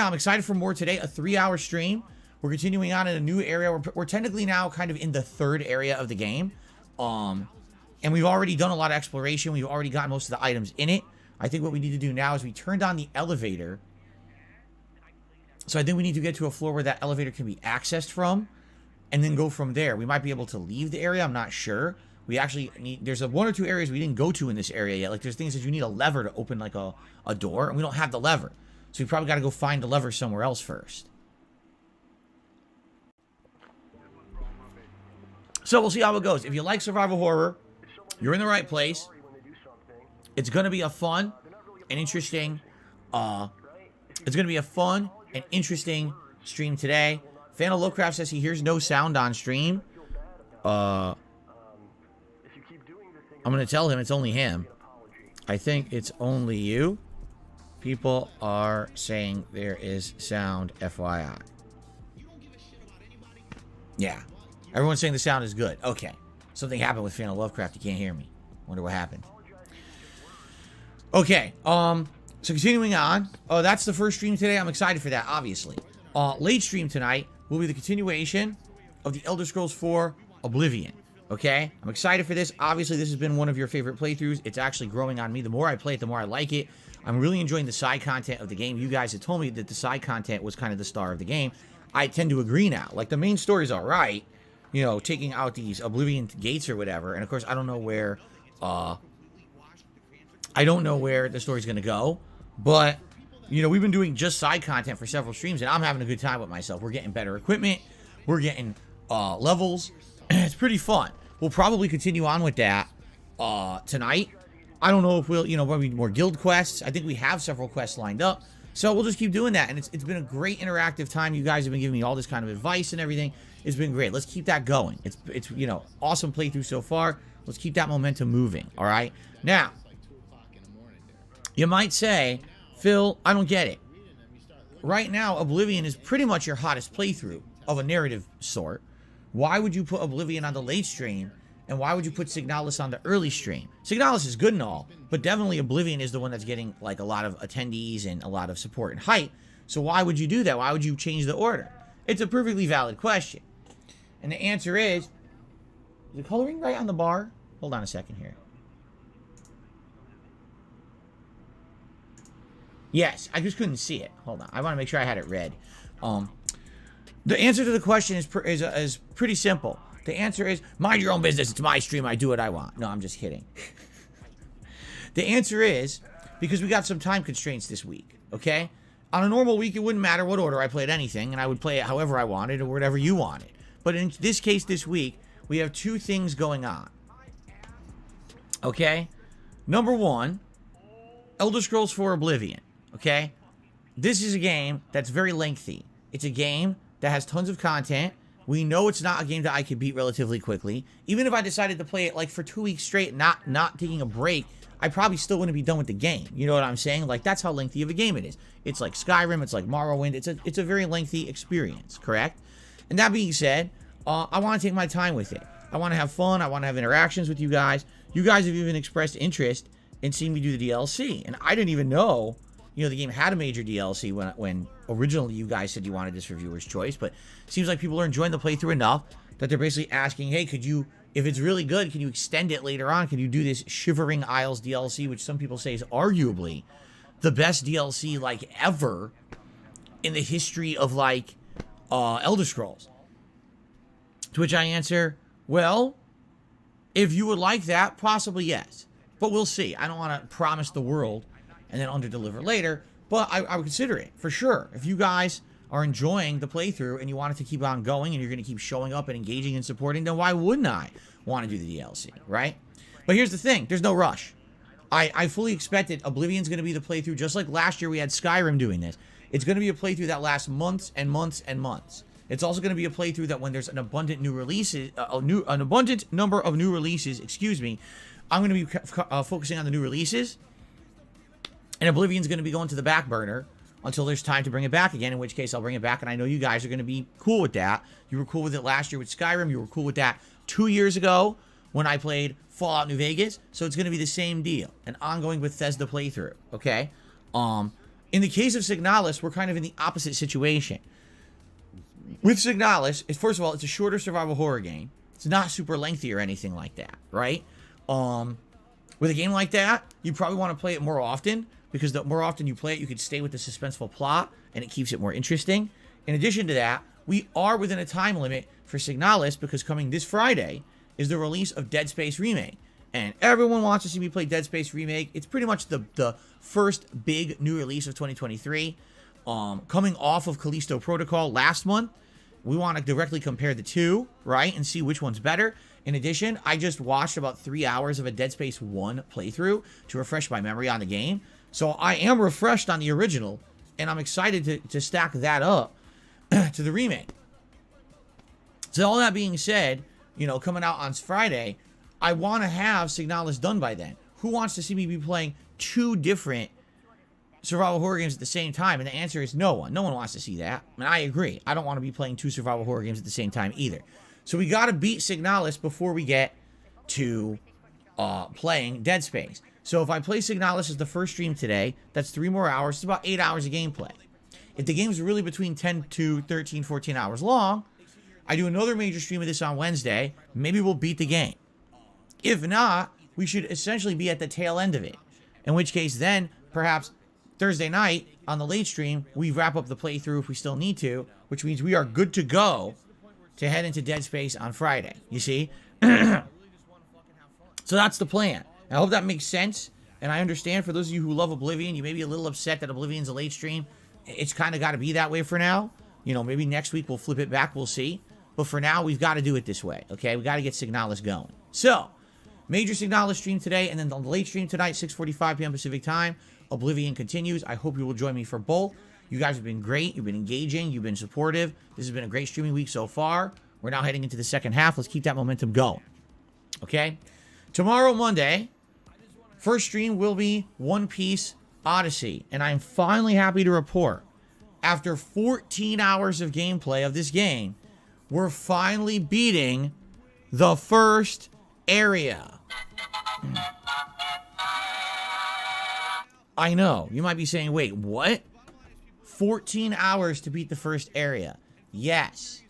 I'm excited for more today. A 3-hour stream. We're continuing on in a new area. We're technically now kind of in the 3rd area of the game. And we've already done a lot of exploration. We've already got most of the items in it. I think what we need to do now is we turned on the elevator. So I think we need to get to a floor where that elevator can be accessed from and then go from there. We might be able to leave the area. I'm not sure. We actually need, there's 1 or 2 areas we didn't go to in this area yet. Like there's things that you need a lever to open like a door, and we don't have the lever. So we probably got to go find the lever somewhere else first. So we'll see how it goes. If you like survival horror, you're in the right place. It's going to be a fun and interesting, stream today. Fan of Lovecraft says he hears no sound on stream. I'm going to tell him it's only him. I think it's only you. People are saying there is sound, FYI. Yeah. Everyone's saying the sound is good. Okay. Something happened with Fan of Lovecraft. You can't hear me. Wonder what happened. Okay. So continuing on. Oh, that's the first stream today. I'm excited for that, obviously. Late stream tonight will be the continuation of the Elder Scrolls 4 Oblivion. Okay? I'm excited for this. Obviously, this has been one of your favorite playthroughs. It's actually growing on me. The more I play it, the more I like it. I'm really enjoying the side content of the game. You guys had told me that the side content was kind of the star of the game. I tend to agree now. Like, the main story's all right. You know, taking out these Oblivion gates or whatever. And, of course, I don't know where the story's going to go. But You know, we've been doing just side content for several streams, and I'm having a good time with myself. We're getting better equipment. We're getting levels. It's pretty fun. We'll probably continue on with that tonight. I don't know if we'll, maybe more guild quests. I think we have several quests lined up. So we'll just keep doing that. And it's been a great interactive time. You guys have been giving me all this kind of advice and everything. It's been great. Let's keep that going. It's awesome playthrough so far. Let's keep that momentum moving. All right. Now, you might say, Phil, I don't get it. Right now, Oblivion is pretty much your hottest playthrough of a narrative sort. Why would you put Oblivion on the late stream? And why would you put Signalis on the early stream? Signalis is good and all, but definitely Oblivion is the one that's getting like a lot of attendees and a lot of support and hype. So why would you do that? Why would you change the order? It's a perfectly valid question. And the answer is the coloring right on the bar? Hold on a second here. Yes, I just couldn't see it. Hold on. I want to make sure I had it read. The answer to the question is pretty simple. The answer is, mind your own business. It's my stream. I do what I want. No, I'm just kidding. The answer is, because we got some time constraints this week, okay? On a normal week, it wouldn't matter what order I played anything, and I would play it however I wanted or whatever you wanted. But in this case, this week, we have two things going on. Okay? Number one, Elder Scrolls 4 Oblivion, okay? This is a game that's very lengthy. It's a game that has tons of content. We know it's not a game that I could beat relatively quickly. Even if I decided to play it like for 2 weeks straight, not taking a break, I probably still wouldn't be done with the game. You know what I'm saying? Like, that's how lengthy of a game it is. It's like Skyrim, it's like Morrowind. It's a very lengthy experience, correct? And that being said, I want to take my time with it. I want to have fun. I want to have interactions with you guys. You guys have even expressed interest in seeing me do the DLC. And I didn't even know, the game had a major DLC when originally you guys said you wanted this for viewer's choice. But it seems like people are enjoying the playthrough enough that they're basically asking, hey, could you, if it's really good, can you extend it later on? Can you do this Shivering Isles DLC, which some people say is arguably the best DLC, like, ever in the history of, like, Elder Scrolls? To which I answer, well, if you would like that, possibly yes. But we'll see. I don't want to promise the world and then under-deliver later, but I would consider it, for sure. If you guys are enjoying the playthrough and you want it to keep on going and you're going to keep showing up and engaging and supporting, then why wouldn't I want to do the DLC, right? But here's the thing. There's no rush. I fully expected Oblivion's going to be the playthrough, just like last year we had Skyrim doing this. It's going to be a playthrough that lasts months and months and months. It's also going to be a playthrough that when there's an abundant new releases, an abundant number of new releases, I'm going to be focusing on the new releases. And Oblivion's going to be going to the back burner until there's time to bring it back again, in which case I'll bring it back, and I know you guys are going to be cool with that. You were cool with it last year with Skyrim. You were cool with that 2 years ago when I played Fallout New Vegas. So it's going to be the same deal, an ongoing Bethesda playthrough, okay? In the case of Signalis, we're kind of in the opposite situation. With Signalis, first of all, it's a shorter survival horror game. It's not super lengthy or anything like that, right? With a game like that, you probably want to play it more often, because the more often you play it, you can stay with the suspenseful plot, and it keeps it more interesting. In addition to that, we are within a time limit for Signalis, because coming this Friday is the release of Dead Space Remake. And everyone wants to see me play Dead Space Remake. It's pretty much the first big new release of 2023. Coming off of Callisto Protocol last month, we want to directly compare the two, right, and see which one's better. In addition, I just watched about 3 hours of a Dead Space 1 playthrough to refresh my memory on the game. So I am refreshed on the original, and I'm excited to stack that up to the remake. So all that being said, coming out on Friday, I want to have Signalis done by then. Who wants to see me be playing two different survival horror games at the same time? And the answer is no one. No one wants to see that. And I agree. I don't want to be playing two survival horror games at the same time either. So we got to beat Signalis before we get to playing Dead Space. So if I play Signalis as the first stream today, that's 3 more hours. It's about 8 hours of gameplay. If the game's really between 10 to 13, 14 hours long, I do another major stream of this on Wednesday. Maybe we'll beat the game. If not, we should essentially be at the tail end of it. In which case, then, perhaps Thursday night on the late stream, we wrap up the playthrough if we still need to, which means we are good to go to head into Dead Space on Friday. You see? So that's the plan. I hope that makes sense. And I understand for those of you who love Oblivion, you may be a little upset that Oblivion's a late stream. It's kind of got to be that way for now. You know, maybe next week we'll flip it back. We'll see. But for now, we've got to do it this way, okay? We got to get Signalis going. So, major Signalis stream today, and then the late stream tonight, 6:45 p.m. Pacific time. Oblivion continues. I hope you will join me for both. You guys have been great. You've been engaging. You've been supportive. This has been a great streaming week so far. We're now heading into the second half. Let's keep that momentum going, okay? Tomorrow, Monday, first stream will be One Piece Odyssey, and I'm finally happy to report, after 14 hours of gameplay of this game, we're finally beating the first area. I know. You might be saying, wait, what? 14 hours to beat the first area. Yes.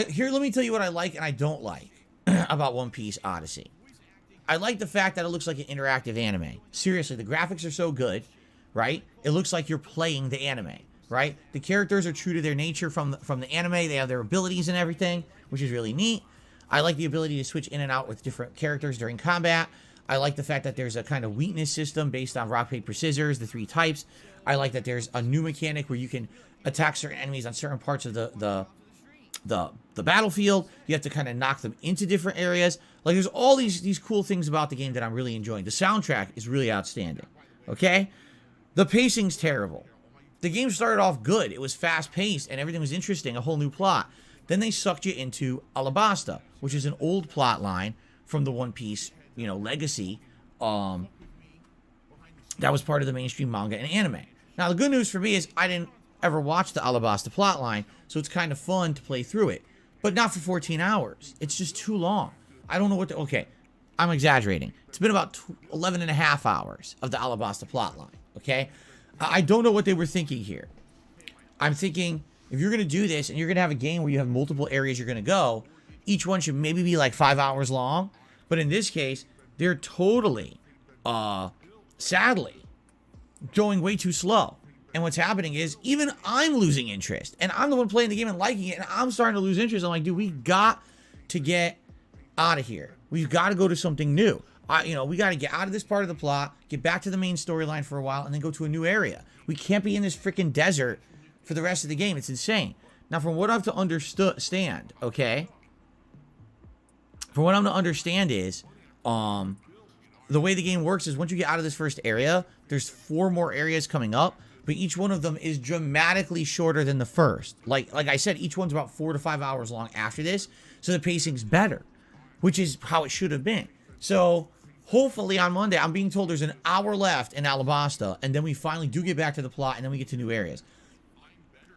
Here, let me tell you what I like and I don't like about One Piece Odyssey. I like the fact that it looks like an interactive anime. Seriously, the graphics are so good, right? It looks like you're playing the anime, right? The characters are true to their nature from the anime. They have their abilities and everything, which is really neat. I like the ability to switch in and out with different characters during combat. I like the fact that there's a kind of weakness system based on rock, paper, scissors, the 3 types. I like that there's a new mechanic where you can attack certain enemies on certain parts of the battlefield. You have to kind of knock them into different areas. Like, there's all these cool things about the game that I'm really enjoying. The soundtrack is really outstanding, okay? The pacing's terrible. The game started off good. It was fast-paced, and everything was interesting, a whole new plot. Then they sucked you into Alabasta, which is an old plot line from the One Piece, you know, legacy. That was part of the mainstream manga and anime. Now, the good news for me is I didn't ever watch the Alabasta plot line, so it's kind of fun to play through it. But not for 14 hours. It's just too long. I don't know what to... Okay, I'm exaggerating. It's been about 11 and a half hours of the Alabasta plot line, okay? I don't know what they were thinking here. I'm thinking, if you're going to do this and you're going to have a game where you have multiple areas you're going to go, each one should maybe be like 5 hours long. But in this case, they're totally, sadly, going way too slow. And what's happening is, even I'm losing interest. And I'm the one playing the game and liking it, and I'm starting to lose interest. I'm like, dude, we got to get out of here. We've got to go to something new. We got to get out of this part of the plot, get back to the main storyline for a while, and then go to a new area. We can't be in this freaking desert for the rest of the game. It's insane. Now, from what I've to understand, okay? From what I'm to understand is, the way the game works is once you get out of this first area, there's 4 more areas coming up, but each one of them is dramatically shorter than the first. Like I said, each one's about 4 to 5 hours long after this, so the pacing's better, which is how it should have been. So, hopefully on Monday, I'm being told there's an hour left in Alabasta, and then we finally do get back to the plot, and then we get to new areas.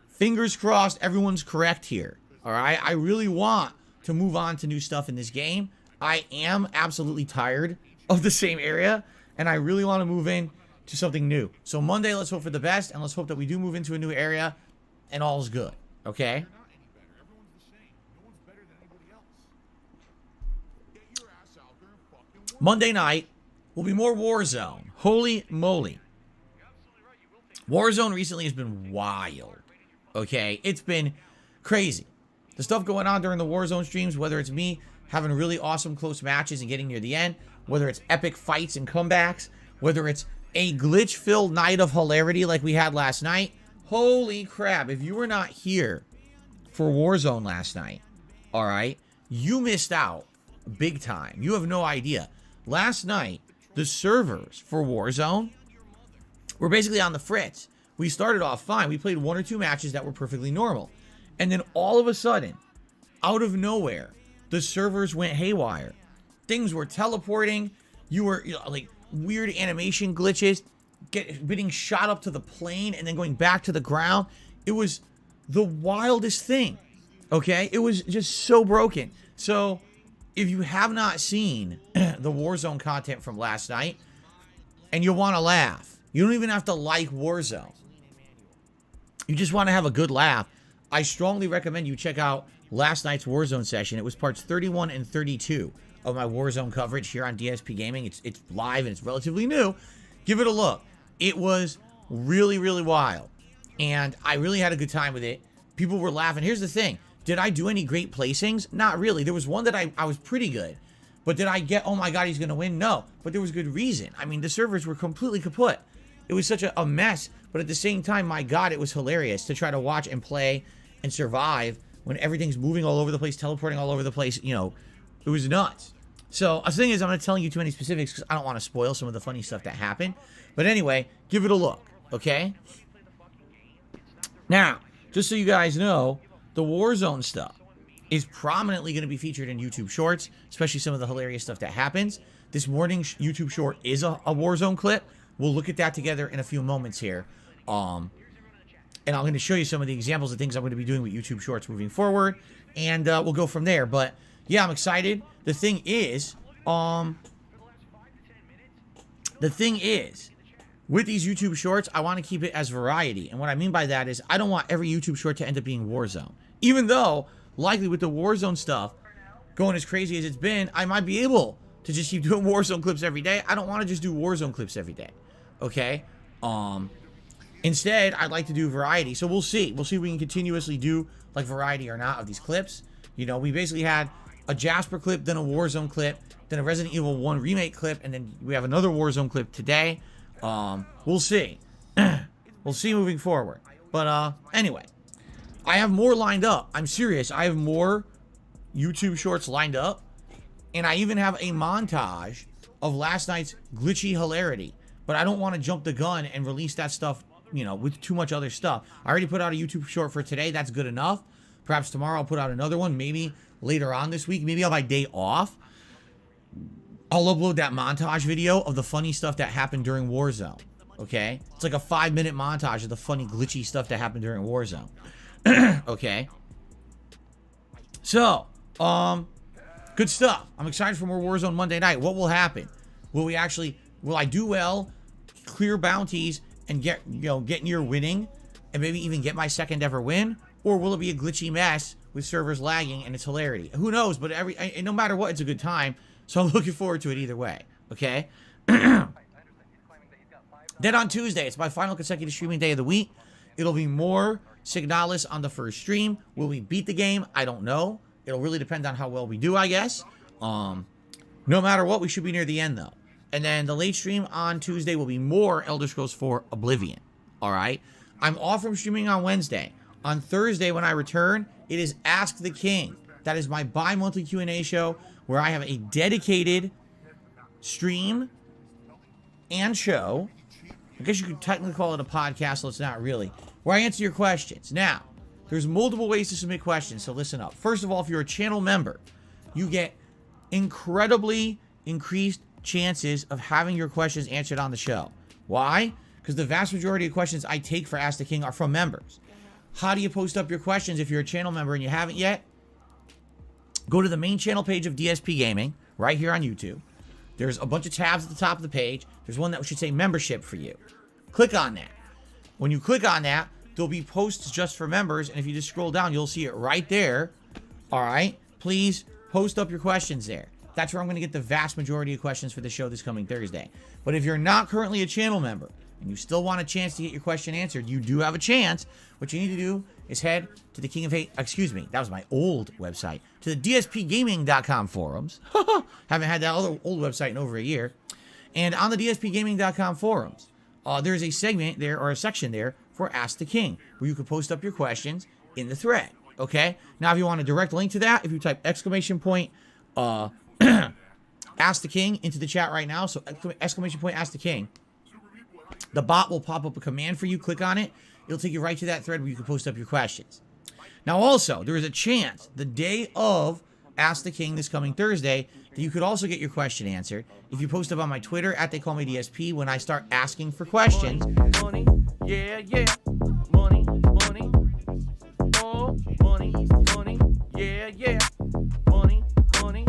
Fingers crossed, everyone's correct here, all right? I really want to move on to new stuff in this game. I am absolutely tired of the same area, and I really want to move in to something new. So Monday, let's hope for the best, and let's hope that we do move into a new area, and all's good, okay? Monday night will be more Warzone. Holy moly. Warzone recently has been wild, okay? It's been crazy. The stuff going on during the Warzone streams, whether it's me having really awesome close matches and getting near the end, whether it's epic fights and comebacks, whether it's a glitch-filled night of hilarity like we had last night. Holy crap, if you were not here for Warzone last night, all right, you missed out big time. You have no idea. Last night, the servers for Warzone were basically on the fritz. We started off fine. We played 1 or 2 matches that were perfectly normal. And then all of a sudden, out of nowhere, the servers went haywire. Things were teleporting. You were, like, weird animation glitches, getting shot up to the plane and then going back to the ground. It was the wildest thing, okay? It was just so broken. So, if you have not seen the Warzone content from last night, and you want to laugh, you don't even have to like Warzone. You just want to have a good laugh. I strongly recommend you check out last night's Warzone session. It was parts 31 and 32 of my Warzone coverage here on DSP Gaming. It's live and it's relatively new. Give it a look. It was really, really wild. And I really had a good time with it. People were laughing. Here's the thing. Did I do any great placings? Not really. There was one that I was pretty good. But did I get, oh my God, he's going to win? No. But there was good reason. I mean, the servers were completely kaput. It was such a mess. But at the same time, my God, it was hilarious to try to watch and play and survive when everything's moving all over the place, teleporting all over the place. You know, it was nuts. So the thing is, I'm not telling you too many specifics because I don't want to spoil some of the funny stuff that happened. But anyway, give it a look, okay? Now, just so you guys know, the Warzone stuff is prominently going to be featured in YouTube Shorts, especially some of the hilarious stuff that happens. This morning's YouTube Short is a Warzone clip. We'll look at that together in a few moments here. And I'm going to show you some of the examples of things I'm going to be doing with YouTube Shorts moving forward. And we'll go from there. But, yeah, I'm excited. The thing is, with these YouTube Shorts, I want to keep it as variety. And what I mean by that is I don't want every YouTube Short to end up being Warzone. Even though, likely with the Warzone stuff going as crazy as it's been, I might be able to just keep doing Warzone clips every day. I don't want to just do Warzone clips every day. Okay? Instead, I'd like to do variety. So we'll see. We'll see if we can continuously do like variety or not of these clips. You know, we basically had a Jasper clip, then a Warzone clip, then a Resident Evil 1 remake clip, and then we have another Warzone clip today. We'll see. We'll see moving forward. But anyway, I have more lined up. I'm serious. I have more YouTube Shorts lined up. And I even have a montage of last night's glitchy hilarity. But I don't want to jump the gun and release that stuff, you know, with too much other stuff. I already put out a YouTube Short for today. That's good enough. Perhaps tomorrow I'll put out another one. Maybe later on this week. Maybe on my day off, I'll upload that montage video of the funny stuff that happened during Warzone. Okay? It's like a 5-minute montage of the funny, glitchy stuff that happened during Warzone. Okay? So, good stuff. I'm excited for more Warzone Monday night. What will happen? Will I do well, clear bounties, and get near winning, and maybe even get my second ever win? Or will it be a glitchy mess with servers lagging and it's hilarity? Who knows? But no matter what, it's a good time. So I'm looking forward to it either way. Okay? Then on Tuesday, it's my final consecutive streaming day of the week. It'll be more Signalis on the first stream. Will we beat the game? I don't know. It'll really depend on how well we do, I guess. No matter what, we should be near the end, though. And then the late stream on Tuesday will be more Elder Scrolls 4 Oblivion. All right? I'm off from streaming on Wednesday. On Thursday, when I return, it is Ask the King. That is my bi-monthly Q&A show where I have a dedicated stream and show. I guess you could technically call it a podcast, so it's not really. Where I answer your questions. Now, there's multiple ways to submit questions, so listen up. First of all, if you're a channel member, you get incredibly increased chances of having your questions answered on the show. Why? Because the vast majority of questions I take for Ask the King are from members. How do you post up your questions if you're a channel member and you haven't yet? Go to the main channel page of DSP Gaming, right here on YouTube. There's a bunch of tabs at the top of the page. There's one that should say membership for you. Click on that. When you click on that, there'll be posts just for members, and if you just scroll down, you'll see it right there. All right? Please post up your questions there. That's where I'm going to get the vast majority of questions for the show this coming Thursday. But if you're not currently a channel member, and you still want a chance to get your question answered, you do have a chance. What you need to do is head to the King of Hate, excuse me, that was my old website, to the DSPgaming.com forums. Haven't had that other old website in over a year. And on the DSPgaming.com forums, there's a segment there, or a section there, for Ask the King, where you can post up your questions in the thread. Okay? Now, if you want a direct link to that, if you type exclamation point, Ask the King into the chat right now, so exclamation point Ask the King, the bot will pop up a command for you. Click on it. It'll take you right to that thread where you can post up your questions. Now, also, there is a chance the day of Ask the King this coming Thursday that you could also get your question answered if you post up on my Twitter at TheyCallMeDSP when I start asking for questions. Money, yeah, yeah. Money, money. Oh, money, money, yeah, yeah. Money, money.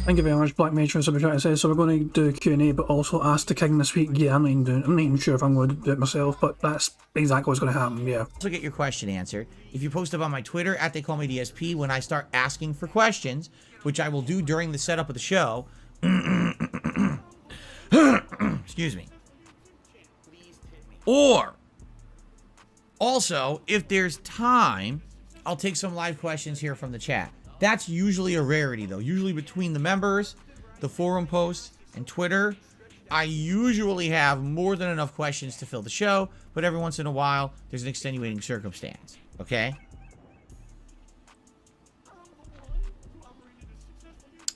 Thank you very much, Black Matron. So we're trying to say, so we're going to do Q&A, but also Ask the King this week. Yeah, I'm not even sure if I'm going to do it myself, but that's exactly what's going to happen. Yeah. Also get your question answered if you post up on my Twitter at TheyCallMeDSP when I start asking for questions, which I will do during the setup of the show. Excuse me. Or also, if there's time, I'll take some live questions here from the chat. That's usually a rarity, though. Usually between the members, the forum posts, and Twitter, I usually have more than enough questions to fill the show, but every once in a while, there's an extenuating circumstance, okay?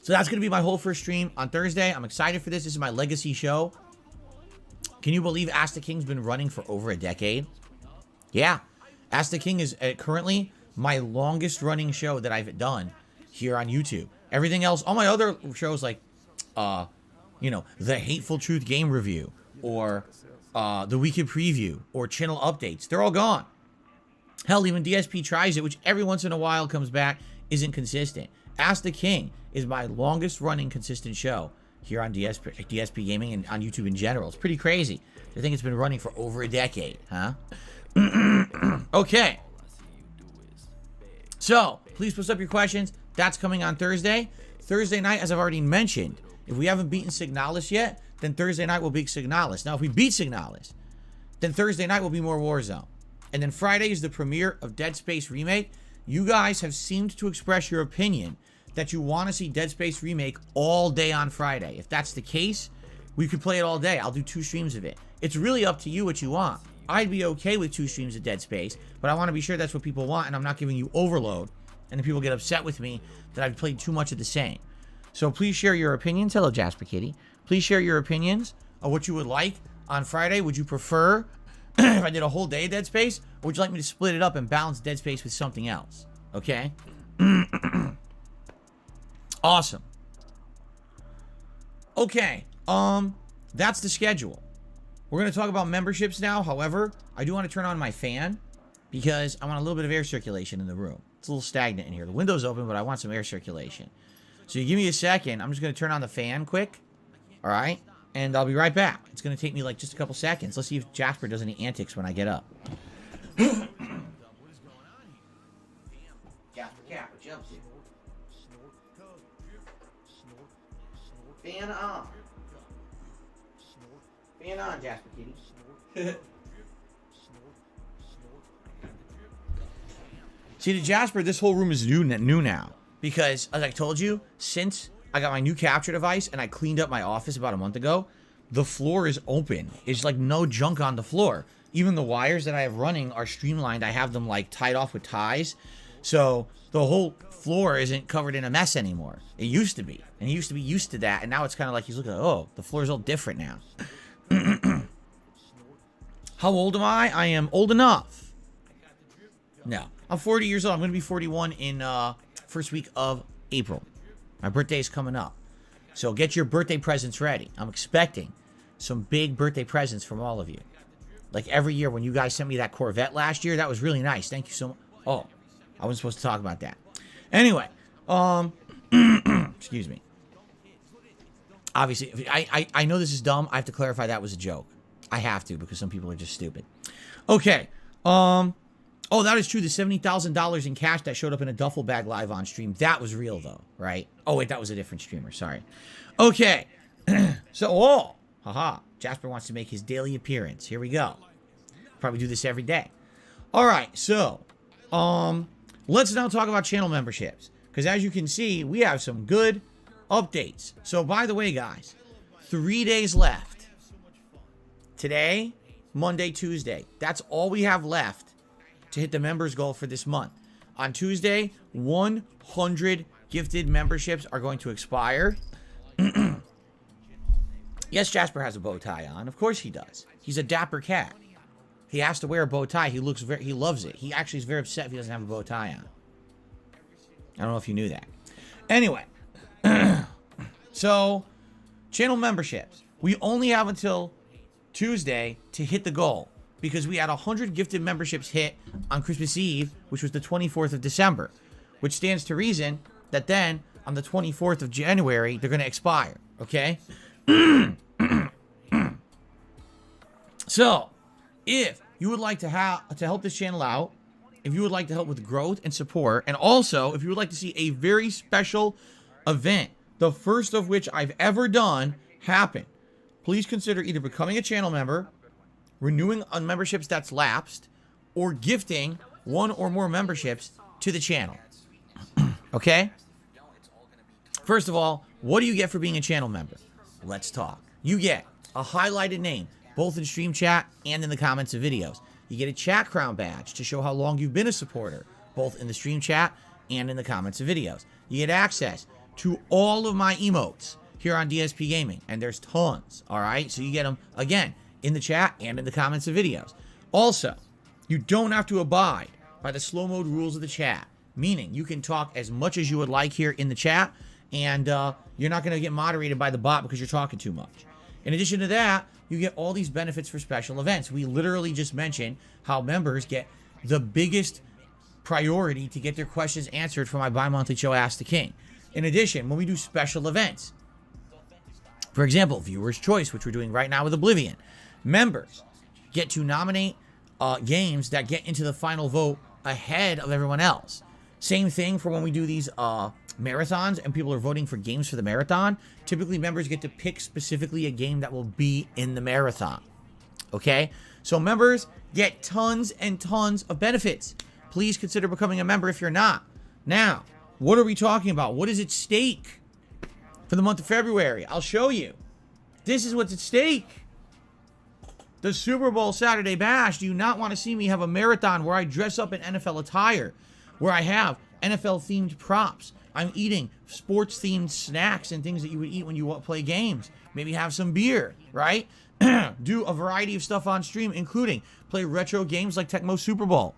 So that's going to be my whole first stream on Thursday. I'm excited for this. This is my legacy show. Can you believe Ask the King's been running for over a decade? Yeah. Ask the King is currently my longest running show that I've done here on YouTube. Everything else, all my other shows like, you know, the Hateful Truth Game Review or the Weekend Preview or channel updates, they're all gone. Hell, even DSP Tries It, which every once in a while comes back, isn't consistent. Ask the King is my longest running consistent show here on DSP Gaming and on YouTube in general. It's pretty crazy. I think it's been running for over a decade, huh? Okay. So, please post up your questions. That's coming on Thursday. Thursday night, as I've already mentioned, if we haven't beaten Signalis yet, then Thursday night will beat Signalis. Now, if we beat Signalis, then Thursday night will be more Warzone. And then Friday is the premiere of Dead Space Remake. You guys have seemed to express your opinion that you want to see Dead Space Remake all day on Friday. If that's the case, we could play it all day. I'll do 2 streams of it. It's really up to you what you want. I'd be okay with 2 streams of Dead Space, but I want to be sure that's what people want, and I'm not giving you overload, and then people get upset with me that I've played too much of the same. So please share your opinions. Hello, Jasper Kitty. Please share your opinions of what you would like on Friday. Would you prefer if I did a whole day of Dead Space, or would you like me to split it up and balance Dead Space with something else? Okay? Awesome. Okay, that's the schedule. We're going to talk about memberships now. However, I do want to turn on my fan because I want a little bit of air circulation in the room. It's a little stagnant in here. The window's open, but I want some air circulation. So you give me a second. I'm just going to turn on the fan quick. All right? And I'll be right back. It's going to take me like just a couple seconds. Let's see if Jasper does any antics when I get up. Jasper Cat, what you up to? Fan on. Fan on, Jasper Kitty. See, to Jasper, this whole room is new now. Because, as I told you, since I got my new capture device and I cleaned up my office about a month ago, the floor is open. It's like no junk on the floor. Even the wires that I have running are streamlined. I have them like tied off with ties. So the whole floor isn't covered in a mess anymore. It used to be. And he used to be used to that. And now it's kind of like he's looking at, oh, the floor is all different now. How old am I? I am old enough. No. I'm 40 years old. I'm going to be 41 in first week of April. My birthday is coming up. So get your birthday presents ready. I'm expecting some big birthday presents from all of you. Like every year when you guys sent me that Corvette last year, that was really nice. Thank you so much. Oh, I wasn't supposed to talk about that. Anyway, excuse me. Obviously, I know this is dumb. I have to clarify that was a joke. I have to because some people are just stupid. Okay. Oh, that is true. The $70,000 in cash that showed up in a duffel bag live on stream. That was real, though, right? Oh, wait, that was a different streamer. Sorry. Okay. So, haha. Jasper wants to make his daily appearance. Here we go. Probably do this every day. All right. So, let's now talk about channel memberships. Because as you can see, we have some good updates. So, by the way, guys, 3 days left. Today, Monday, Tuesday. That's all we have left to hit the members goal for this month. On Tuesday, 100 gifted memberships are going to expire. Yes, Jasper has a bow tie on. Of course he does. He's a dapper cat. He has to wear a bow tie. He loves it. He actually is very upset if he doesn't have a bow tie on. I don't know if you knew that. Anyway, so channel memberships. We only have until Tuesday to hit the goal because we had 100 gifted memberships hit on Christmas Eve, which was the 24th of December, which stands to reason that then on the 24th of January, they're going to expire. Okay? So, if you would like to help this channel out, if you would like to help with growth and support, and also if you would like to see a very special event, the first of which I've ever done, happen, please consider either becoming a channel member, renewing on memberships that's lapsed, or gifting one or more memberships to the channel. Okay? First of all, what do you get for being a channel member? Let's talk. You get a highlighted name, both in stream chat and in the comments of videos. You get a chat crown badge to show how long you've been a supporter, both in the stream chat and in the comments of videos. You get access to all of my emotes here on DSP Gaming, and there's tons, all right? So you get them, again, in the chat and in the comments of videos. Also, you don't have to abide by the slow mode rules of the chat, meaning you can talk as much as you would like here in the chat, and you're not going to get moderated by the bot because you're talking too much. In addition to that, you get all these benefits for special events. We literally just mentioned how members get the biggest priority to get their questions answered for my bi-monthly show, Ask the King. In addition, when we do special events, for example, Viewer's Choice, which we're doing right now with Oblivion, members get to nominate games that get into the final vote ahead of everyone else. Same thing for when we do these marathons and people are voting for games for the marathon. Typically, members get to pick specifically a game that will be in the marathon. Okay? So members get tons and tons of benefits. Please consider becoming a member if you're not. Now, what are we talking about? What is at stake for the month of February? I'll show you. This is what's at stake. The Super Bowl Saturday Bash. Do you not want to see me have a marathon where I dress up in NFL attire, where I have NFL-themed props? I'm eating sports-themed snacks and things that you would eat when you play games. Maybe have some beer, right? Do a variety of stuff on stream, including play retro games like Tecmo Super Bowl.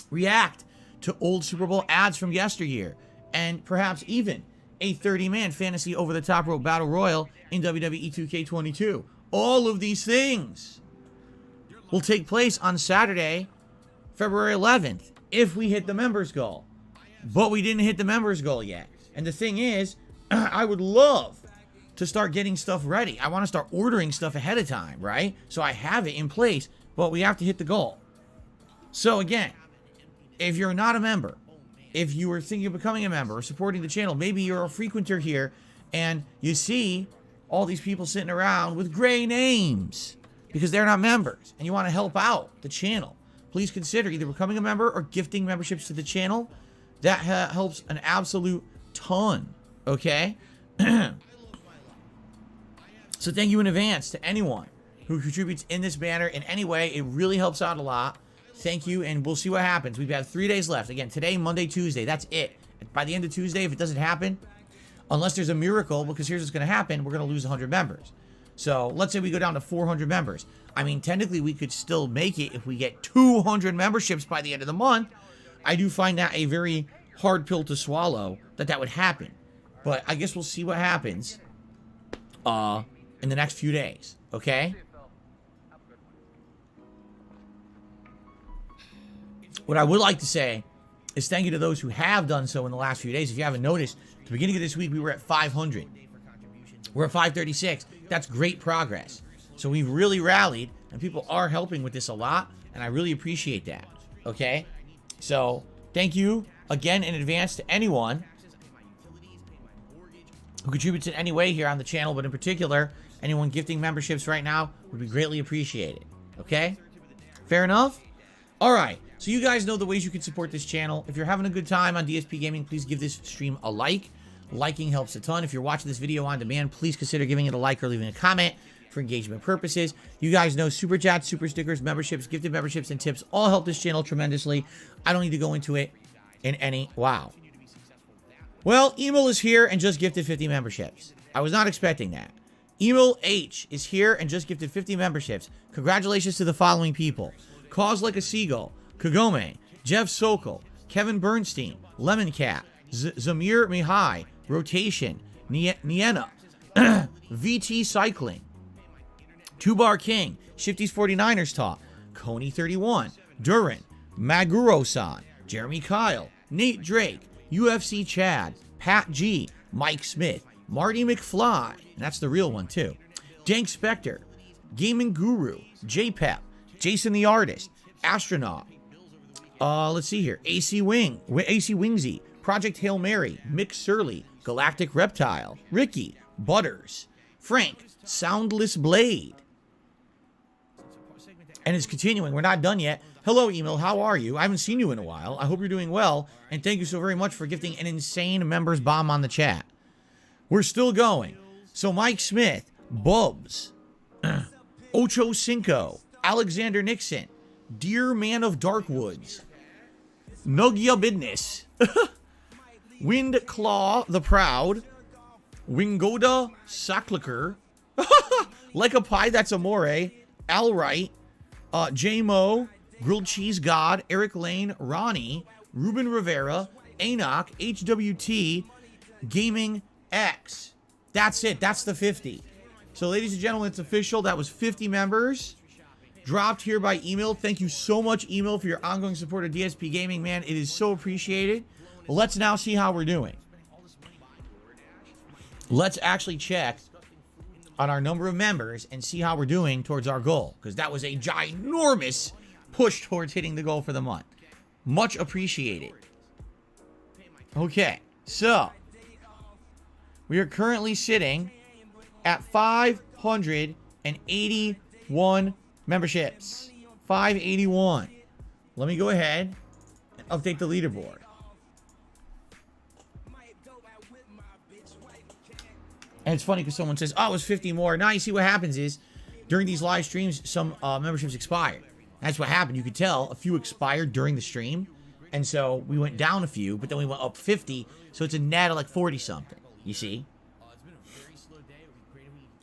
React to old Super Bowl ads from yesteryear. And perhaps even a 30-man fantasy over-the-top rope battle royal in WWE 2K22. All of these things will take place on Saturday, February 11th, if we hit the members goal. But we didn't hit the members goal yet. And the thing is, I would love to start getting stuff ready. I want to start ordering stuff ahead of time, right? So I have it in place, but we have to hit the goal. So again, if you're not a member, if you are thinking of becoming a member or supporting the channel, maybe you're a frequenter here and you see all these people sitting around with gray names because they're not members and you want to help out the channel, please consider either becoming a member or gifting memberships to the channel. That helps an absolute ton, okay? So thank you in advance to anyone who contributes in this banner in any way. It really helps out a lot. Thank you, and we'll see what happens. We've got 3 days left. Again, today, Monday, Tuesday. That's it. By the end of Tuesday, if it doesn't happen, unless there's a miracle, because here's what's going to happen, we're going to lose 100 members. So let's say we go down to 400 members. I mean, technically, we could still make it if we get 200 memberships by the end of the month. I do find that a very hard pill to swallow, that would happen. But I guess we'll see what happens in the next few days, okay? What I would like to say is thank you to those who have done so in the last few days. If you haven't noticed, at the beginning of this week, we were at 500. We're at 536. That's great progress. So we've really rallied, and people are helping with this a lot, and I really appreciate that, okay? So thank you again in advance to anyone who contributes in any way here on the channel, but in particular, anyone gifting memberships right now would be greatly appreciated, okay? Fair enough? All right. So you guys know the ways you can support this channel. If you're having a good time on DSP Gaming, please give this stream a like. Liking helps a ton. If you're watching this video on demand, please consider giving it a like or leaving a comment for engagement purposes. You guys know super chats, super stickers, memberships, gifted memberships, and tips all help this channel tremendously. I don't need to go into it in any... Wow. Well, Emil is here and just gifted 50 memberships. I was not expecting that. Emil H is here and just gifted 50 memberships. Congratulations to the following people. Cause Like a Seagull, Kagome, Jeff Sokol, Kevin Bernstein, Lemon Cat, Zamir Mihai, Rotation, Niena, VT Cycling, Two Bar King, Shifty's 49ers Talk, Coney 31, Durin, Maguro-san, Jeremy Kyle, Nate Drake, UFC Chad, Pat G, Mike Smith, Marty McFly, and that's the real one too, Dank Spectre, Gaming Guru, J-Pep, Jason the Artist, Astronaut, let's see here, AC Wingsy, Project Hail Mary, Mick Surly, Galactic Reptile, Ricky, Butters, Frank, Soundless Blade, and it's continuing. We're not done yet. Hello, email. How are you? I haven't seen you in a while. I hope you're doing well, and thank you so very much for gifting an insane members bomb on the chat. We're still going. So Mike Smith, Bubs, Ocho Cinco, Alexander Nixon, Dear Man of Darkwoods, Nugya Business, Wind Claw the Proud, Wingoda Sacklicker, Like a Pie That's Amore, Al Wright, J-Mo, Grilled Cheese God, Eric Lane, Ronnie, Ruben Rivera, Enoch, HWT, Gaming X. That's it. That's the 50. So, ladies and gentlemen, it's official. That was 50 members dropped here by email. Thank you so much, email, for your ongoing support of DSP Gaming, man. It is so appreciated. Let's now see how we're doing. Let's actually check on our number of members and see how we're doing towards our goal, because that was a ginormous push towards hitting the goal for the month. Much appreciated. Okay, so we are currently sitting at 581 memberships. 581. Let me go ahead and update the leaderboard. And it's funny because someone says, oh, it was 50 more. Now you see what happens is, during these live streams, some memberships expired. That's what happened. You could tell a few expired during the stream. And so we went down a few, but then we went up 50. So it's a net of like 40-something. You see?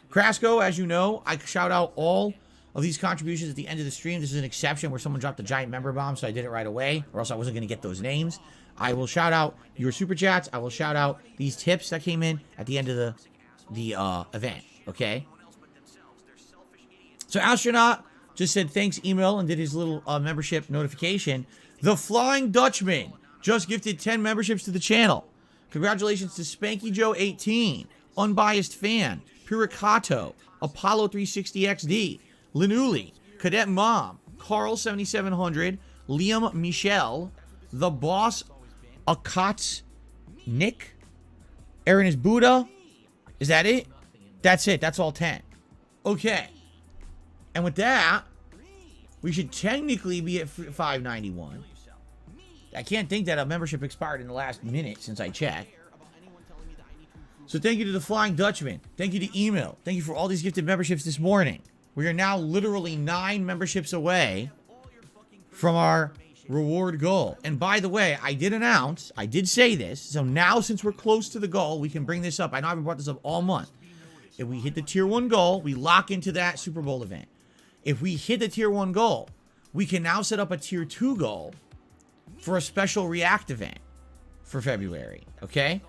Crasco, as you know, I shout out all of these contributions at the end of the stream. This is an exception where someone dropped a giant member bomb, so I did it right away, or else I wasn't going to get those names. I will shout out your super chats. I will shout out these tips that came in at the end of the event, okay? So Astronaut just said thanks, email, and did his little membership notification. The Flying Dutchman just gifted 10 memberships to the channel. Congratulations to Spanky Joe 18, Unbiased Fan, Puricato, Apollo 360XD, Linuli, Cadet Mom, Carl 7700, Liam Michel, The Boss Akats, Nick, Aaron is Buddha. Is that it? That's it. That's all 10. Okay. And with that, we should technically be at 591. I can't think that a membership expired in the last minute since I checked. So thank you to the Flying Dutchman. Thank you to email. Thank you for all these gifted memberships this morning. We are now literally 9 memberships away from our reward goal. And by the way, I did say this. So now since we're close to the goal, we can bring this up. I know I haven't brought this up all month. If we hit the tier 1 goal, we lock into that Super Bowl event. If we hit the tier 1 goal, we can now set up a tier 2 goal for a special react event for February. Okay?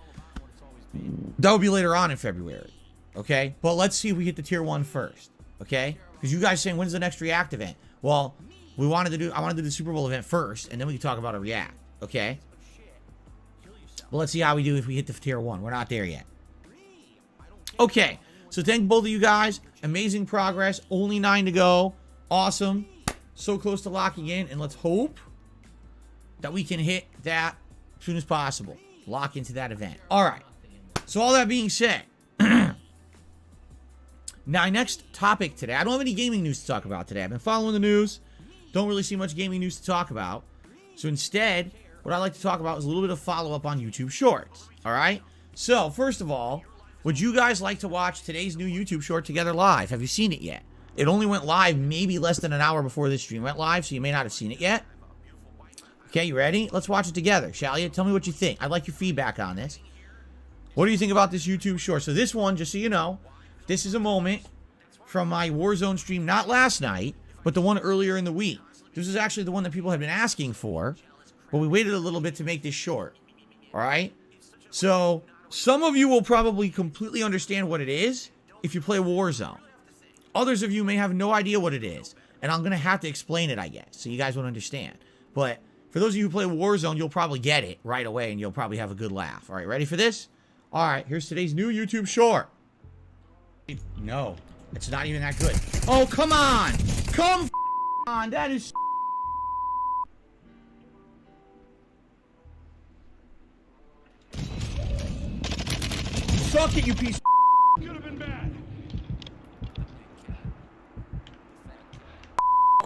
That will be later on in February. Okay? But let's see if we hit the tier 1 first. Okay? Because you guys saying, when's the next react event? Well, I wanted to do the Super Bowl event first, and then we can talk about a react. Okay? Well, let's see how we do if we hit the tier 1. We're not there yet. Okay. So thank both of you guys. Amazing progress. Only 9 to go. Awesome. So close to locking in. And let's hope that we can hit that as soon as possible. Lock into that event. All right. So all that being said, now next topic today. I don't have any gaming news to talk about today. I've been following the news. Don't really see much gaming news to talk about. So instead, what I'd like to talk about is a little bit of follow-up on YouTube Shorts. All right? So, first of all, would you guys like to watch today's new YouTube short together live? Have you seen it yet? It only went live maybe less than an hour before this stream went live, so you may not have seen it yet. Okay, you ready? Let's watch it together, shall you? Tell me what you think. I'd like your feedback on this. What do you think about this YouTube short? So this one, just so you know, this is a moment from my Warzone stream, not last night, but the one earlier in the week. This is actually the one that people had been asking for, but we waited a little bit to make this short. All right? So some of you will probably completely understand what it is if you play Warzone. Others of you may have no idea what it is, and I'm going to have to explain it, I guess, so you guys won't understand. But for those of you who play Warzone, you'll probably get it right away, and you'll probably have a good laugh. All right, ready for this? All right, here's today's new YouTube short. No, it's not even that good. Oh, come on! Come on! That is... Suck it, you piece of... Could have been bad.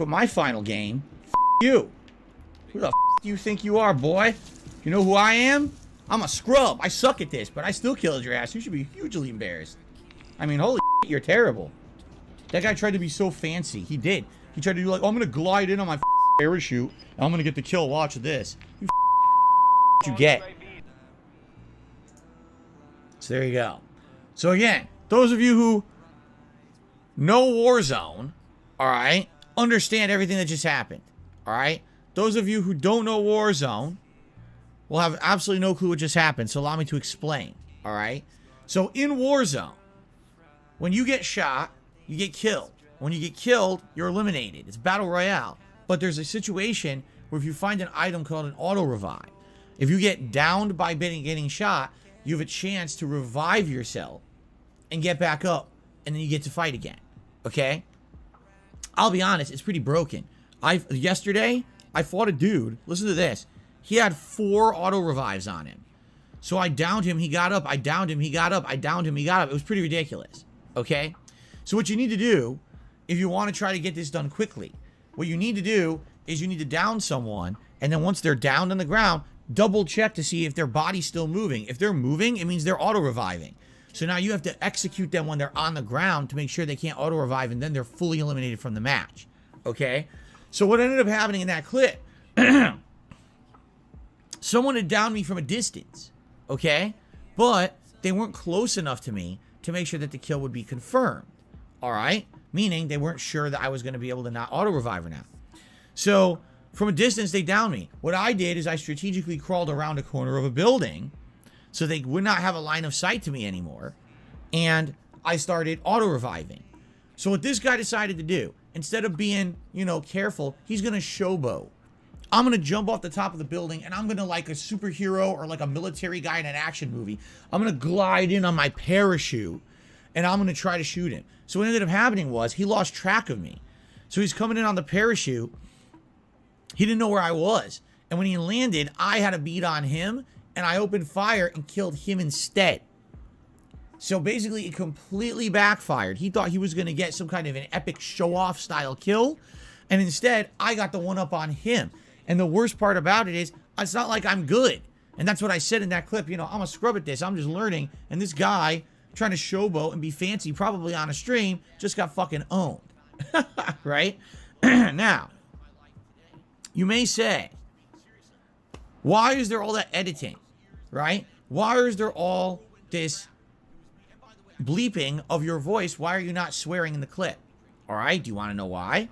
with my final game. You. Who the do you think you are, boy? You know who I am? I'm a scrub. I suck at this, but I still killed your ass. You should be hugely embarrassed. I mean, holy shit, you're terrible. That guy tried to be so fancy. He did. He tried to do like, oh, I'm going to glide in on my parachute, and I'm going to get the kill. Watch this. You what you get. So there you go. So again, those of you who know Warzone, all right, understand everything that just happened, all right? Those of you who don't know Warzone will have absolutely no clue what just happened, so allow me to explain, all right? So in Warzone, when you get shot, you get killed. When you get killed, you're eliminated. It's Battle Royale. But there's a situation where if you find an item called an auto revive, if you get downed by getting shot, you have a chance to revive yourself and get back up, and then you get to fight again, okay? I'll be honest, it's pretty broken. Yesterday, I fought a dude. Listen to this. He had 4 auto revives on him. So I downed him, he got up. I downed him, he got up. I downed him, he got up. It was pretty ridiculous, okay? So what you need to do, if you want to try to get this done quickly, what you need to do is you need to down someone, and then once they're down on the ground, double check to see if their body's still moving. If they're moving, it means they're auto reviving. So now you have to execute them when they're on the ground to make sure they can't auto revive, and then they're fully eliminated from the match, okay? So what ended up happening in that clip, someone had downed me from a distance, okay? But they weren't close enough to me to make sure that the kill would be confirmed, all right? Meaning they weren't sure that I was going to be able to not auto-revive or not. So from a distance, they downed me. What I did is I strategically crawled around a corner of a building so they would not have a line of sight to me anymore, and I started auto-reviving. So what this guy decided to do, instead of being, you know, careful, he's going to showboat. I'm going to jump off the top of the building, and I'm going to, like a superhero or like a military guy in an action movie, I'm going to glide in on my parachute, and I'm going to try to shoot him. So what ended up happening was he lost track of me. So he's coming in on the parachute. He didn't know where I was. And when he landed, I had a beat on him, and I opened fire and killed him instead. So basically, it completely backfired. He thought he was going to get some kind of an epic show-off style kill, and instead, I got the one-up on him. And the worst part about it is, it's not like I'm good. And that's what I said in that clip. You know, I'm a scrub at this. I'm just learning. And this guy, trying to showboat and be fancy, probably on a stream, just got fucking owned. Right? Now, you may say, why is there all that editing? Right? Why is there all this bleeping of your voice? Why are you not swearing in the clip? All right? Do you want to know why?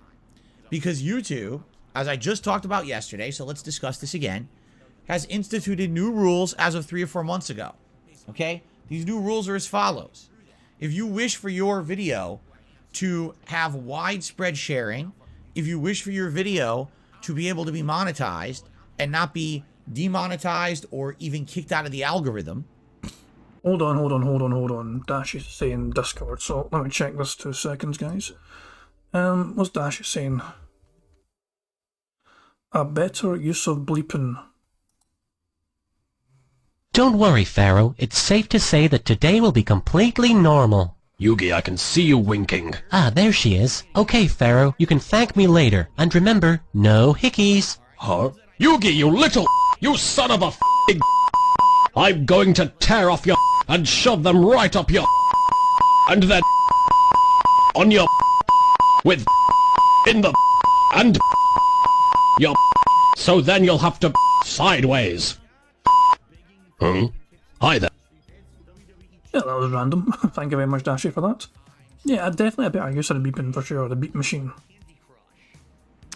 Because YouTube, as I just talked about yesterday, so let's discuss this again, has instituted new rules as of 3 or 4 months ago. Okay? These new rules are as follows. If you wish for your video to have widespread sharing, if you wish for your video to be able to be monetized and not be demonetized or even kicked out of the algorithm. Hold on. Dash is saying Discord, so let me check this 2 seconds, guys. What's Dash saying? A better use of bleeping. Don't worry, Pharaoh. It's safe to say that today will be completely normal. Yugi, I can see you winking. Ah, there she is. Okay, Pharaoh, you can thank me later. And remember, no hickeys. Huh? Yugi, you little you son of a I'm going to tear off your and shove them right up your and then on your with in the and your so then you'll have to sideways. Hi there. Yeah, that was random. Thank you very much, Dashy, for that. Yeah, definitely a better use of the beeping for sure, the beep machine.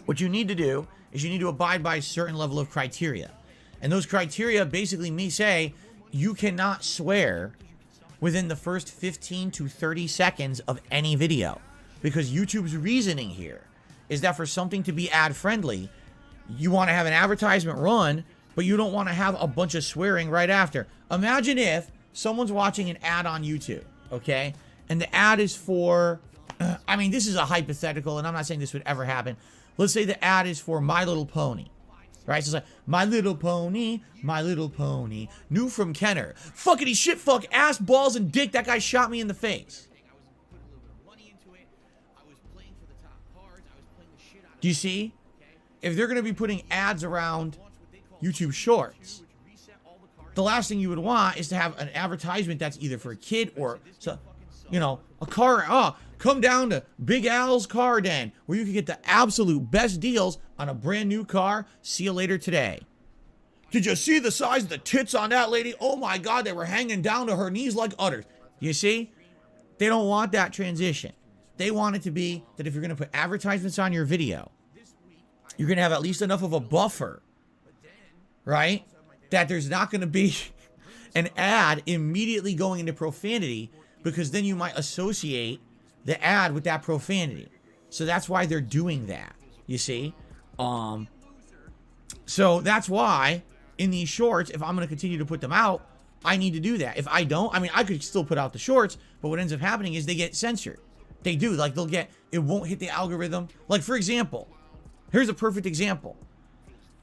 What you need to do is you need to abide by a certain level of criteria. And those criteria basically may say you cannot swear within the first 15 to 30 seconds of any video. Because YouTube's reasoning here is that for something to be ad-friendly, you want to have an advertisement run, but you don't want to have a bunch of swearing right after. Imagine if someone's watching an ad on YouTube, okay? And the ad is for, I mean, this is a hypothetical, and I'm not saying this would ever happen. Let's say the ad is for My Little Pony, right? So it's like, My Little Pony, new from Kenner. Fuckity shit, fuck, ass, balls, and dick, that guy shot me in the face. Do you see? If they're going to be putting ads around YouTube Shorts, the last thing you would want is to have an advertisement that's either for a kid or, so, you know, a car. Oh, come down to Big Al's Car Den, where you can get the absolute best deals on a brand new car. See you later today. Did you see the size of the tits on that lady? Oh my God, they were hanging down to her knees like udders. You see? They don't want that transition. They want it to be that if you're going to put advertisements on your video, you're going to have at least enough of a buffer, right? That there's not going to be an ad immediately going into profanity, because then you might associate the ad with that profanity. So that's why they're doing that, you see? So that's why in these shorts, if I'm going to continue to put them out, I need to do that. If I don't, I mean, I could still put out the shorts, but what ends up happening is they get censored. They do. Like, they'll get, it won't hit the algorithm. Like, for example, here's a perfect example.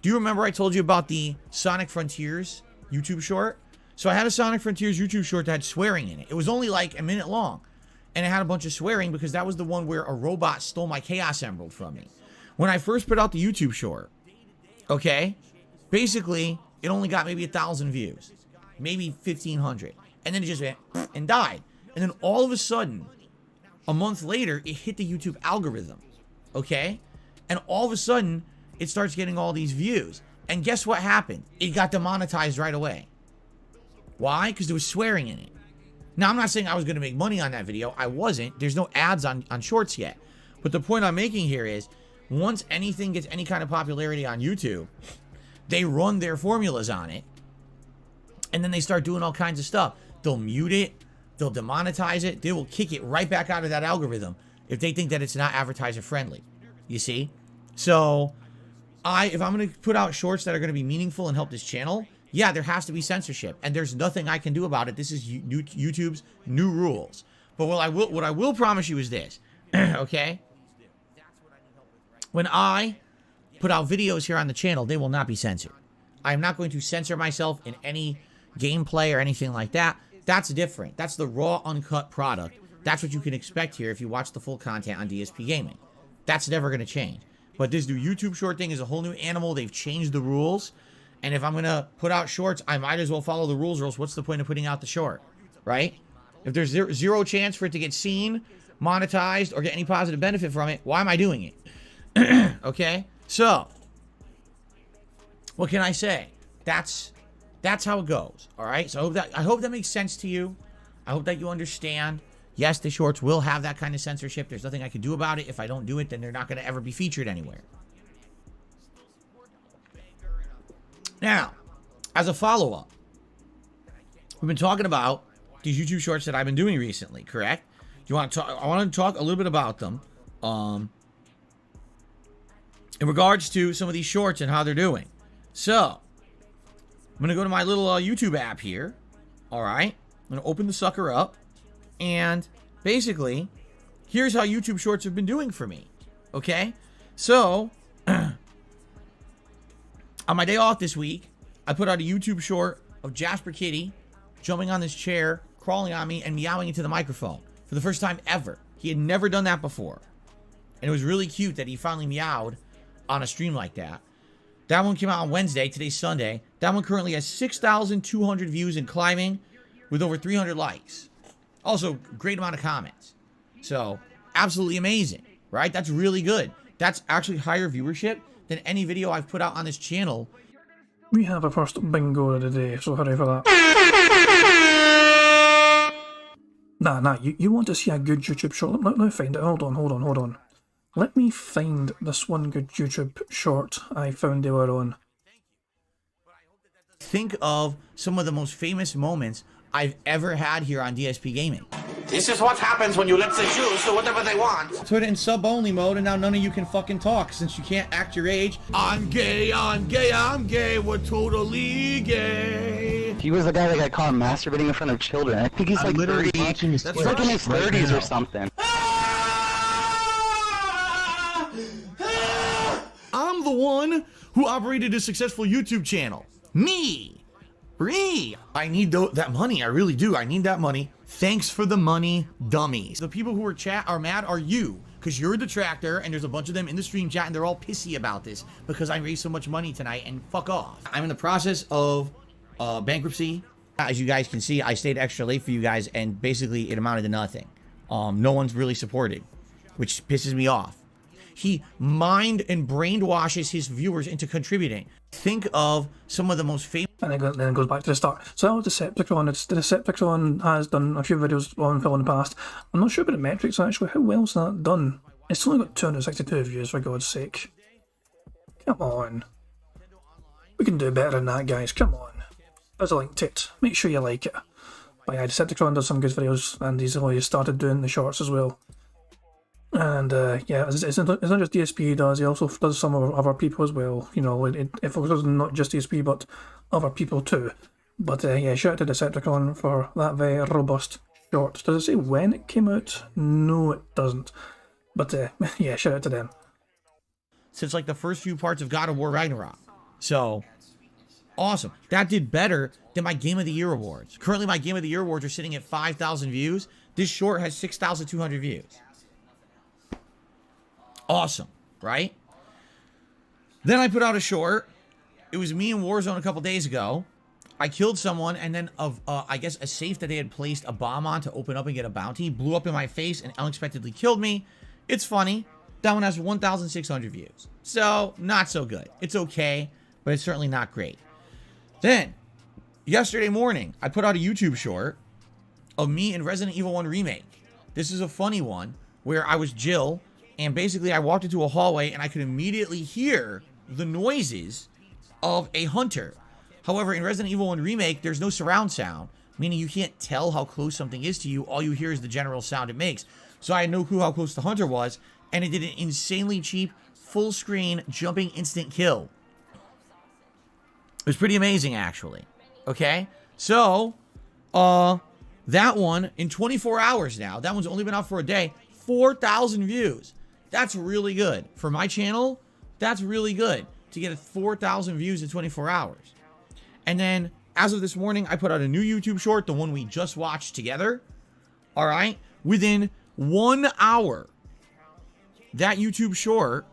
Do you remember I told you about the Sonic Frontiers YouTube short? So I had a Sonic Frontiers YouTube short that had swearing in it. It was only like a minute long. And it had a bunch of swearing because that was the one where a robot stole my Chaos Emerald from me. When I first put out the YouTube short, okay, basically, it only got maybe 1,000 views. Maybe 1,500. And then it just went and died. And then all of a sudden, a month later, it hit the YouTube algorithm. Okay? And all of a sudden, it starts getting all these views. And guess what happened? It got demonetized right away. Why? Because there was swearing in it. Now, I'm not saying I was going to make money on that video. I wasn't. There's no ads on shorts yet. But the point I'm making here is, once anything gets any kind of popularity on YouTube, they run their formulas on it. And then they start doing all kinds of stuff. They'll mute it. They'll demonetize it. They will kick it right back out of that algorithm if they think that it's not advertiser friendly. You see? So, if I'm going to put out shorts that are going to be meaningful and help this channel, yeah, there has to be censorship. And there's nothing I can do about it. This is YouTube's new rules. But what I will promise you is this. Okay? When I put out videos here on the channel, they will not be censored. I'm not going to censor myself in any gameplay or anything like that. That's different. That's the raw, uncut product. That's what you can expect here if you watch the full content on DSP Gaming. That's never going to change. But this new YouTube short thing is a whole new animal. They've changed the rules. And if I'm going to put out shorts, I might as well follow the rules, or else what's the point of putting out the short? Right? If there's zero chance for it to get seen, monetized, or get any positive benefit from it, why am I doing it? Okay? So, what can I say? That's how it goes. All right. So I hope that makes sense to you. I hope that you understand. Yes, the shorts will have that kind of censorship. There's nothing I can do about it. If I don't do it, then they're not going to ever be featured anywhere. Now, as a follow-up, we've been talking about these YouTube shorts that I've been doing recently, correct? Do you want to talk? I want to talk a little bit about them. In regards to some of these shorts and how they're doing. So, I'm going to go to my little YouTube app here. All right. I'm going to open the sucker up. And basically, here's how YouTube shorts have been doing for me. Okay. So, on my day off this week, I put out a YouTube short of Jasper Kitty jumping on this chair, crawling on me, and meowing into the microphone for the first time ever. He had never done that before. And it was really cute that he finally meowed on a stream like that. That one came out on Wednesday. Today's Sunday. That one currently has 6,200 views and climbing with over 300 likes. Also, great amount of comments. So, absolutely amazing, right? That's really good. That's actually higher viewership than any video I've put out on this channel. We have a first bingo of the day, so hurry for that. Nah, you want to see a good YouTube short? Let me find it. Hold on. Let me find this one good YouTube short I found they were on. Think of some of the most famous moments I've ever had here on DSP Gaming. This is what happens when you let the Jews do whatever they want. Put it in sub-only mode, and now none of you can fucking talk since you can't act your age. I'm gay, we're totally gay. He was the guy that got caught masturbating in front of children. I think he's like 30. He's like in his 30s or something. I'm the one who operated a successful YouTube channel. Me. I need that money. I really do. I need that money. Thanks for the money, dummies. The people who are mad are you. because you're a detractor, and there's a bunch of them in the stream chat, and they're all pissy about this because I raised so much money tonight, and fuck off. I'm in the process of bankruptcy. As you guys can see, I stayed extra late for you guys, and basically it amounted to nothing. No one's really supported, which pisses me off. He mind and brainwashes his viewers into contributing. Think of some of the most famous... And then it goes back to the start. So that was Decepticon. Decepticon has done a few videos on Phil in the past. I'm not sure about the metrics, actually. How well is that done? It's only got 262 views, for God's sake. Come on. We can do better than that, guys. Come on. There's a link to it. Make sure you like it. But yeah, Decepticon does some good videos, and he's only started doing the shorts as well. And yeah, it's not just DSP he does, he also does some of other people as well. You know, it focuses on not just DSP, but other people too. But yeah, shout out to Decepticon for that very robust short. Does it say when it came out? No, it doesn't. But yeah, shout out to them. Since like the first few parts of God of War Ragnarok. So, awesome. That did better than my Game of the Year awards. Currently, my Game of the Year awards are sitting at 5,000 views. This short has 6,200 views. Awesome, right? Then I put out a short. It was me in Warzone a couple days ago. I killed someone, and then I guess a safe that they had placed a bomb on to open up and get a bounty blew up in my face and unexpectedly killed me. It's funny. That one has 1,600 views. So, not so good. It's okay, but it's certainly not great. Then, yesterday morning, I put out a YouTube short of me in Resident Evil 1 Remake. This is a funny one where I was Jill, and basically I walked into a hallway and I could immediately hear the noises of a hunter. However, in Resident Evil 1 Remake, there's no surround sound, meaning you can't tell how close something is to you. All you hear is the general sound it makes. So I had no clue how close the hunter was, and it did an insanely cheap, full screen, jumping instant kill. It was pretty amazing, actually. Okay? So, that one, in 24 hours now, that one's only been out for a day, 4,000 views. That's really good. For my channel, that's really good to get 4,000 views in 24 hours. And then, as of this morning, I put out a new YouTube short, the one we just watched together. All right? Within 1 hour, that YouTube short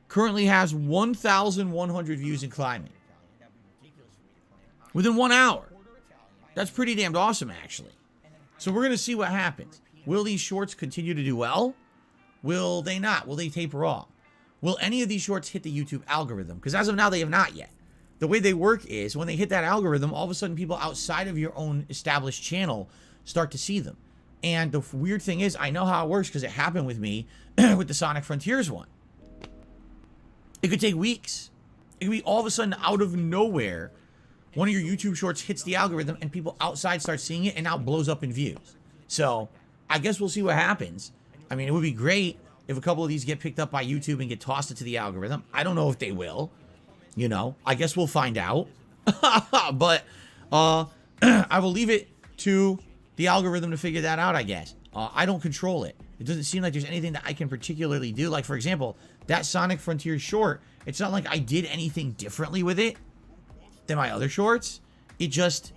currently has 1,100 views and climbing. Within 1 hour. That's pretty damned awesome, actually. So we're going to see what happens. Will these shorts continue to do well? Will they not? Will they taper off? Will any of these shorts hit the YouTube algorithm? Because as of now, they have not yet. The way they work is when they hit that algorithm, all of a sudden people outside of your own established channel start to see them. And the weird thing is, I know how it works because it happened with me with the Sonic Frontiers one. It could take weeks. It could be all of a sudden out of nowhere, one of your YouTube shorts hits the algorithm and people outside start seeing it and now blows up in views. So I guess we'll see what happens. I mean, it would be great if a couple of these get picked up by YouTube and get tossed into the algorithm. I don't know if they will. You know, I guess we'll find out. But I will leave it to the algorithm to figure that out, I guess. I don't control it. It doesn't seem like there's anything that I can particularly do. Like, for example, that Sonic Frontiers short, it's not like I did anything differently with it than my other shorts. It just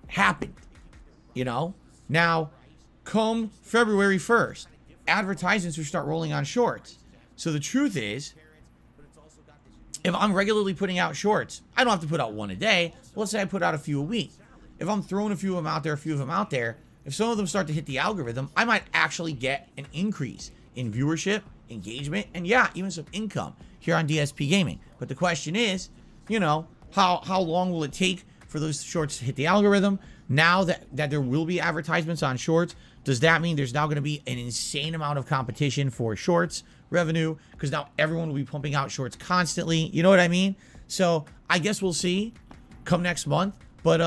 happened, you know? Now, come February 1st, advertisements will start rolling on shorts. So the truth is, if I'm regularly putting out shorts, I don't have to put out one a day. Let's say I put out a few a week. If I'm throwing a few of them out there, a few of them out there, if some of them start to hit the algorithm, I might actually get an increase in viewership, engagement, and yeah, even some income here on DSP Gaming. But the question is, you know, how long will it take for those shorts to hit the algorithm? Now that there will be advertisements on shorts, does that mean there's now going to be an insane amount of competition for shorts revenue? Because now everyone will be pumping out shorts constantly. You know what I mean? So I guess we'll see come next month. But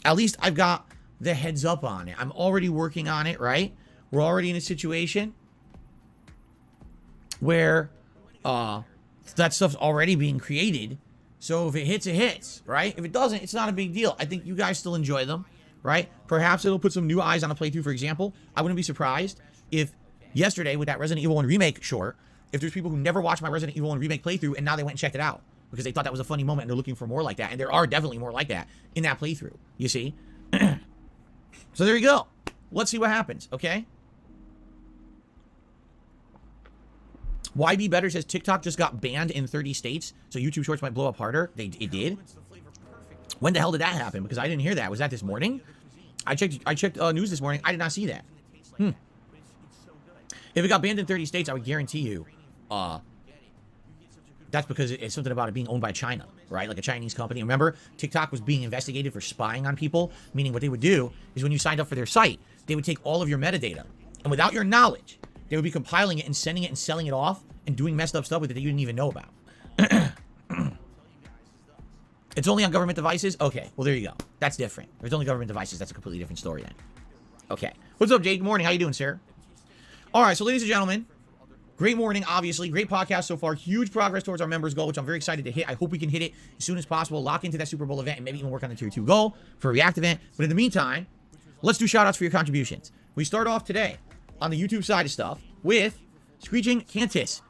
at least I've got the heads up on it. I'm already working on it, right? We're already in a situation where that stuff's already being created. So if it hits, it hits, right? If it doesn't, it's not a big deal. I think you guys still enjoy them, right? Perhaps it'll put some new eyes on a playthrough, for example. I wouldn't be surprised if yesterday with that Resident Evil 1 Remake short, if there's people who never watched my Resident Evil 1 Remake playthrough and now they went and checked it out because they thought that was a funny moment and they're looking for more like that. And there are definitely more like that in that playthrough, you see? So there you go. Let's see what happens, okay? YB Better says TikTok just got banned in 30 states, so YouTube Shorts might blow up harder. It did. When the hell did that happen? Because I didn't hear that. Was that this morning? I checked news this morning. I did not see that. If it got banned in 30 states, I would guarantee you, that's because it's something about it being owned by China, right? Like a Chinese company. Remember, TikTok was being investigated for spying on people, meaning what they would do is when you signed up for their site, they would take all of your metadata, and without your knowledge, they would be compiling it and sending it and selling it off and doing messed up stuff with it that you didn't even know about. It's only on government devices? Okay, well, there you go. That's different. If it's only government devices, that's a completely different story then. Okay. What's up, Jake? Good morning. How you doing, sir? All right, so ladies and gentlemen, great morning, obviously. Great podcast so far. Huge progress towards our members goal, which I'm very excited to hit. I hope we can hit it as soon as possible, lock into that Super Bowl event, and maybe even work on the Tier 2 goal for a React event. But in the meantime, let's do shout-outs for your contributions. We start off today on the YouTube side of stuff with Screeching Cantus.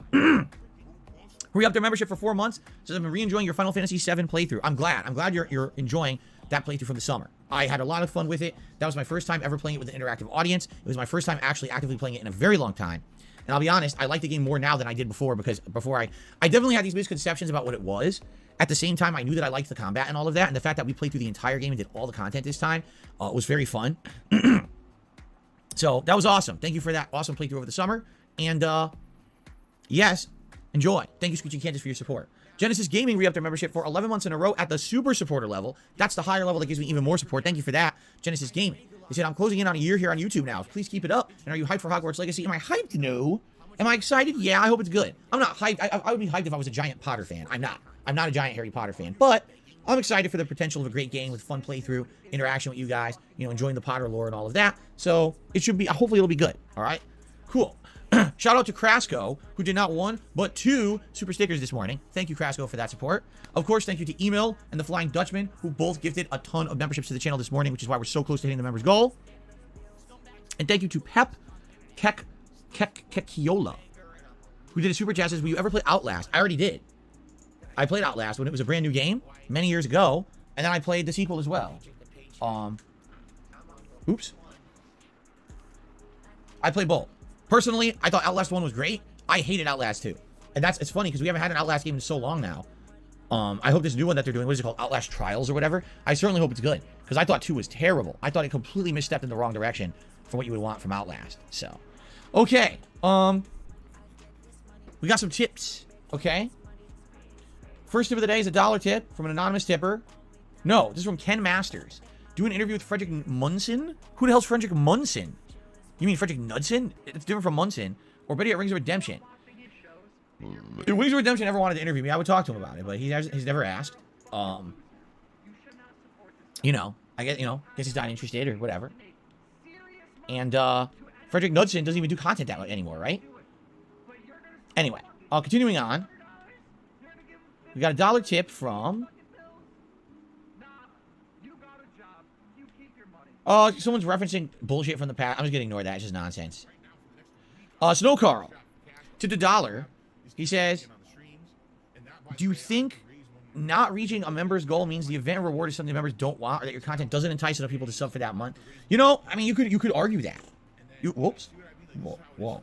Re-upped their membership for 4 months. Says, I've been re-enjoying your Final Fantasy VII playthrough. I'm glad you're enjoying that playthrough from the summer. I had a lot of fun with it. That was my first time ever playing it with an interactive audience. It was my first time actually actively playing it in a very long time. And I'll be honest, I like the game more now than I did before, because before I definitely had these misconceptions about what it was. At the same time, I knew that I liked the combat and all of that, and the fact that we played through the entire game and did all the content this time was very fun. So that was awesome. Thank you for that awesome playthrough over the summer. And yes, enjoy. Thank you, Screeching Cantus, for your support. Genesis Gaming re-upped their membership for 11 months in a row at the super supporter level. That's the higher level that gives me even more support. Thank you for that, Genesis Gaming. They said, I'm closing in on a year here on YouTube now. Please keep it up. And are you hyped for Hogwarts Legacy? Am I hyped? No. Am I excited? Yeah, I hope it's good. I'm not hyped. I would be hyped if I was a giant Potter fan. I'm not. I'm not a giant Harry Potter fan. But I'm excited for the potential of a great game with fun playthrough, interaction with you guys, you know, enjoying the Potter lore and all of that. So it should be, hopefully it'll be good. All right? Cool. Shout out to Crasco, who did not 1, but 2 super stickers this morning. Thank you, Crasco, for that support. Of course, thank you to Email and the Flying Dutchman, who both gifted a ton of memberships to the channel this morning, which is why we're so close to hitting the members goal. And thank you to Pep Kekiola, who did a super chat. Says, will you ever play Outlast? I already did. I played Outlast when it was a brand new game many years ago, and then I played the sequel as well. Oops. I played both. Personally, I thought Outlast 1 was great. I hated Outlast 2. And it's funny because we haven't had an Outlast game in so long now. I hope this new one that they're doing, what is it called? Outlast Trials or whatever. I certainly hope it's good, because I thought 2 was terrible. I thought it completely misstepped in the wrong direction for what you would want from Outlast. So, okay. We got some tips, okay? First tip of the day is a $1 tip from an anonymous tipper. No, this is from Ken Masters. Do an interview with Frederick Munson? Who the hell's Frederick Munson? You mean Frederick Knudsen? It's different from Munson. Or better yet, Rings of Redemption. If Wings of Redemption ever wanted to interview me, I would talk to him about it, but he's never asked. You know, I guess he's not interested or whatever. And Frederick Knudsen doesn't even do content that much anymore, right? Anyway, continuing on. We got a $1 tip from... someone's referencing bullshit from the past. I'm just gonna ignore that. It's just nonsense. Snow Carl. To the $1, he says, do you think not reaching a member's goal means the event reward is something members don't want, or that your content doesn't entice enough people to sub for that month? You know, I mean, you could argue that. Whoops. Whoa.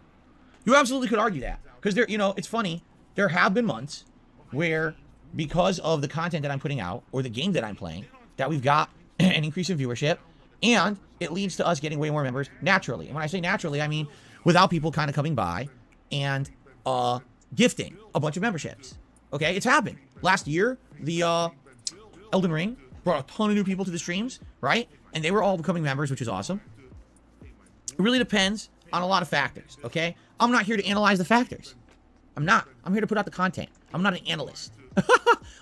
You absolutely could argue that. Because there, you know, it's funny. There have been months where, because of the content that I'm putting out, or the game that I'm playing, that we've got an increase in viewership, and it leads to us getting way more members naturally. And when I say naturally, I mean without people kind of coming by and gifting a bunch of memberships. Okay, it's happened. Last year, the Elden Ring brought a ton of new people to the streams, right? And they were all becoming members, which is awesome. It really depends on a lot of factors, okay? I'm not here to analyze the factors. I'm not. I'm here to put out the content. I'm not an analyst.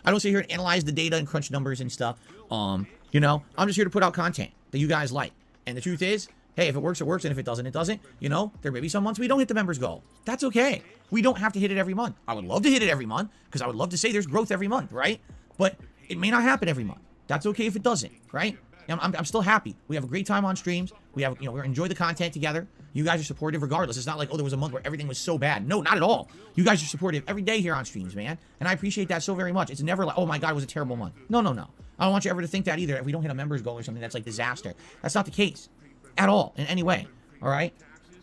I don't sit here and analyze the data and crunch numbers and stuff. You know, I'm just here to put out content that you guys like. And the truth is, hey, if it works, it works. And if it doesn't, it doesn't. You know, there may be some months we don't hit the members goal. That's okay. We don't have to hit it every month. I would love to hit it every month, because I would love to say there's growth every month, right? But it may not happen every month. That's okay if it doesn't, right? I'm still happy. We have a great time on streams. We enjoy the content together. You guys are supportive regardless. It's not like, oh, there was a month where everything was so bad. No, not at all. You guys are supportive every day here on streams, man. And I appreciate that so very much. It's never like, oh my God, it was a terrible month. No. I don't want you ever to think that either. If we don't hit a members goal or something, that's like disaster. That's not the case at all in any way. All right.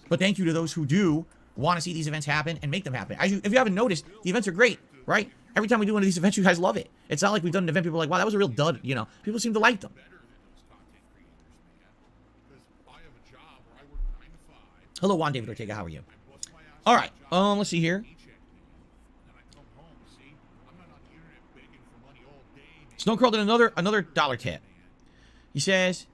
But thank you to those who do want to see these events happen and make them happen. If you haven't noticed, the events are great, right? Every time we do one of these events, you guys love it. It's not like we've done an event, people are like, wow, that was a real dud, you know. People seem to like them. Hello, Juan David Ortega, how are you? All right, let's see here. Snow Curl did another dollar tip. He says,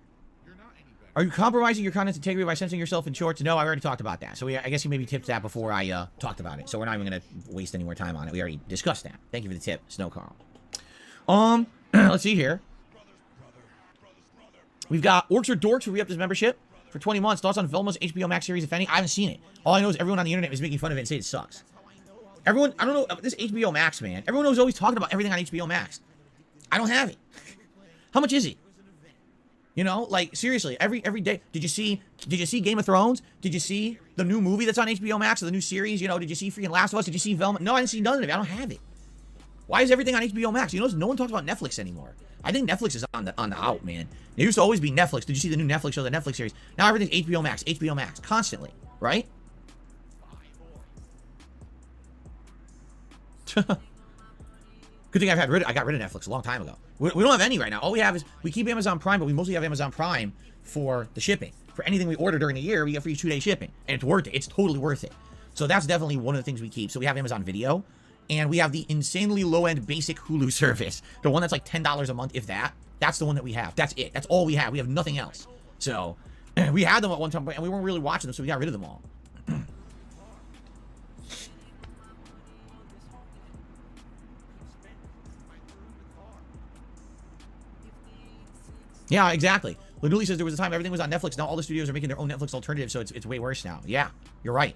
are you compromising your content's integrity by censoring yourself in shorts? No, I already talked about that. So I guess he maybe tipped that before I talked about it. So we're not even going to waste any more time on it. We already discussed that. Thank you for the tip, Snow Carl. Let's see here. We've got Orcs or Dorks who re-upped his membership for 20 months. Thoughts on Velma's HBO Max series, if any? I haven't seen it. All I know is everyone on the internet is making fun of it and say it sucks. Everyone, I don't know, this HBO Max, man. Everyone was always talking about everything on HBO Max. I don't have it. How much is it? You know, like, seriously, every day. Did you see Game of Thrones? Did you see the new movie that's on HBO Max, or the new series? You know, did you see freaking Last of Us? Did you see Velma? No, I didn't see none of it. I don't have it. Why is everything on HBO Max? You know, no one talks about Netflix anymore. I think Netflix is on the out, man. It used to always be Netflix. Did you see the new Netflix show, the Netflix series? Now everything's HBO Max, constantly, right? Good thing I got rid of Netflix a long time ago. We don't have any right now. All we have is, we keep Amazon Prime, but we mostly have Amazon Prime for the shipping. For anything we order during the year, we get free 2-day shipping. And it's worth it. It's totally worth it. So that's definitely one of the things we keep. So we have Amazon Video. And we have the insanely low-end basic Hulu service. The one that's like $10 a month, if that. That's the one that we have. That's it. That's all we have. We have nothing else. So, we had them at one time, and we weren't really watching them, so we got rid of them all. Yeah, exactly. Lenuli says there was a time everything was on Netflix. Now all the studios are making their own Netflix alternative, so it's way worse now. Yeah, you're right.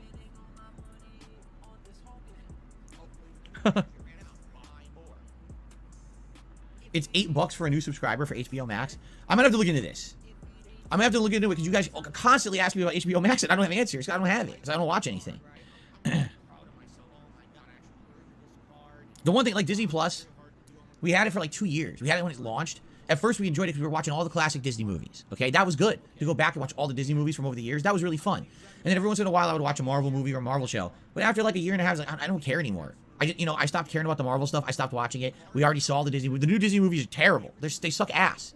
It's $8 for a new subscriber for HBO Max. I'm gonna have to look into this. I'm gonna have to look into it because you guys constantly ask me about HBO Max and I don't have answers. I don't have it because I don't watch anything. The one thing, like Disney Plus, we had it for like 2 years. We had it when it launched. At first, we enjoyed it because we were watching all the classic Disney movies. Okay, that was good to go back and watch all the Disney movies from over the years. That was really fun. And then every once in a while, I would watch a Marvel movie or a Marvel show. But after like a year and a half, I was like, I don't care anymore. I stopped caring about the Marvel stuff. I stopped watching it. We already saw the new Disney movies are terrible. They suck ass.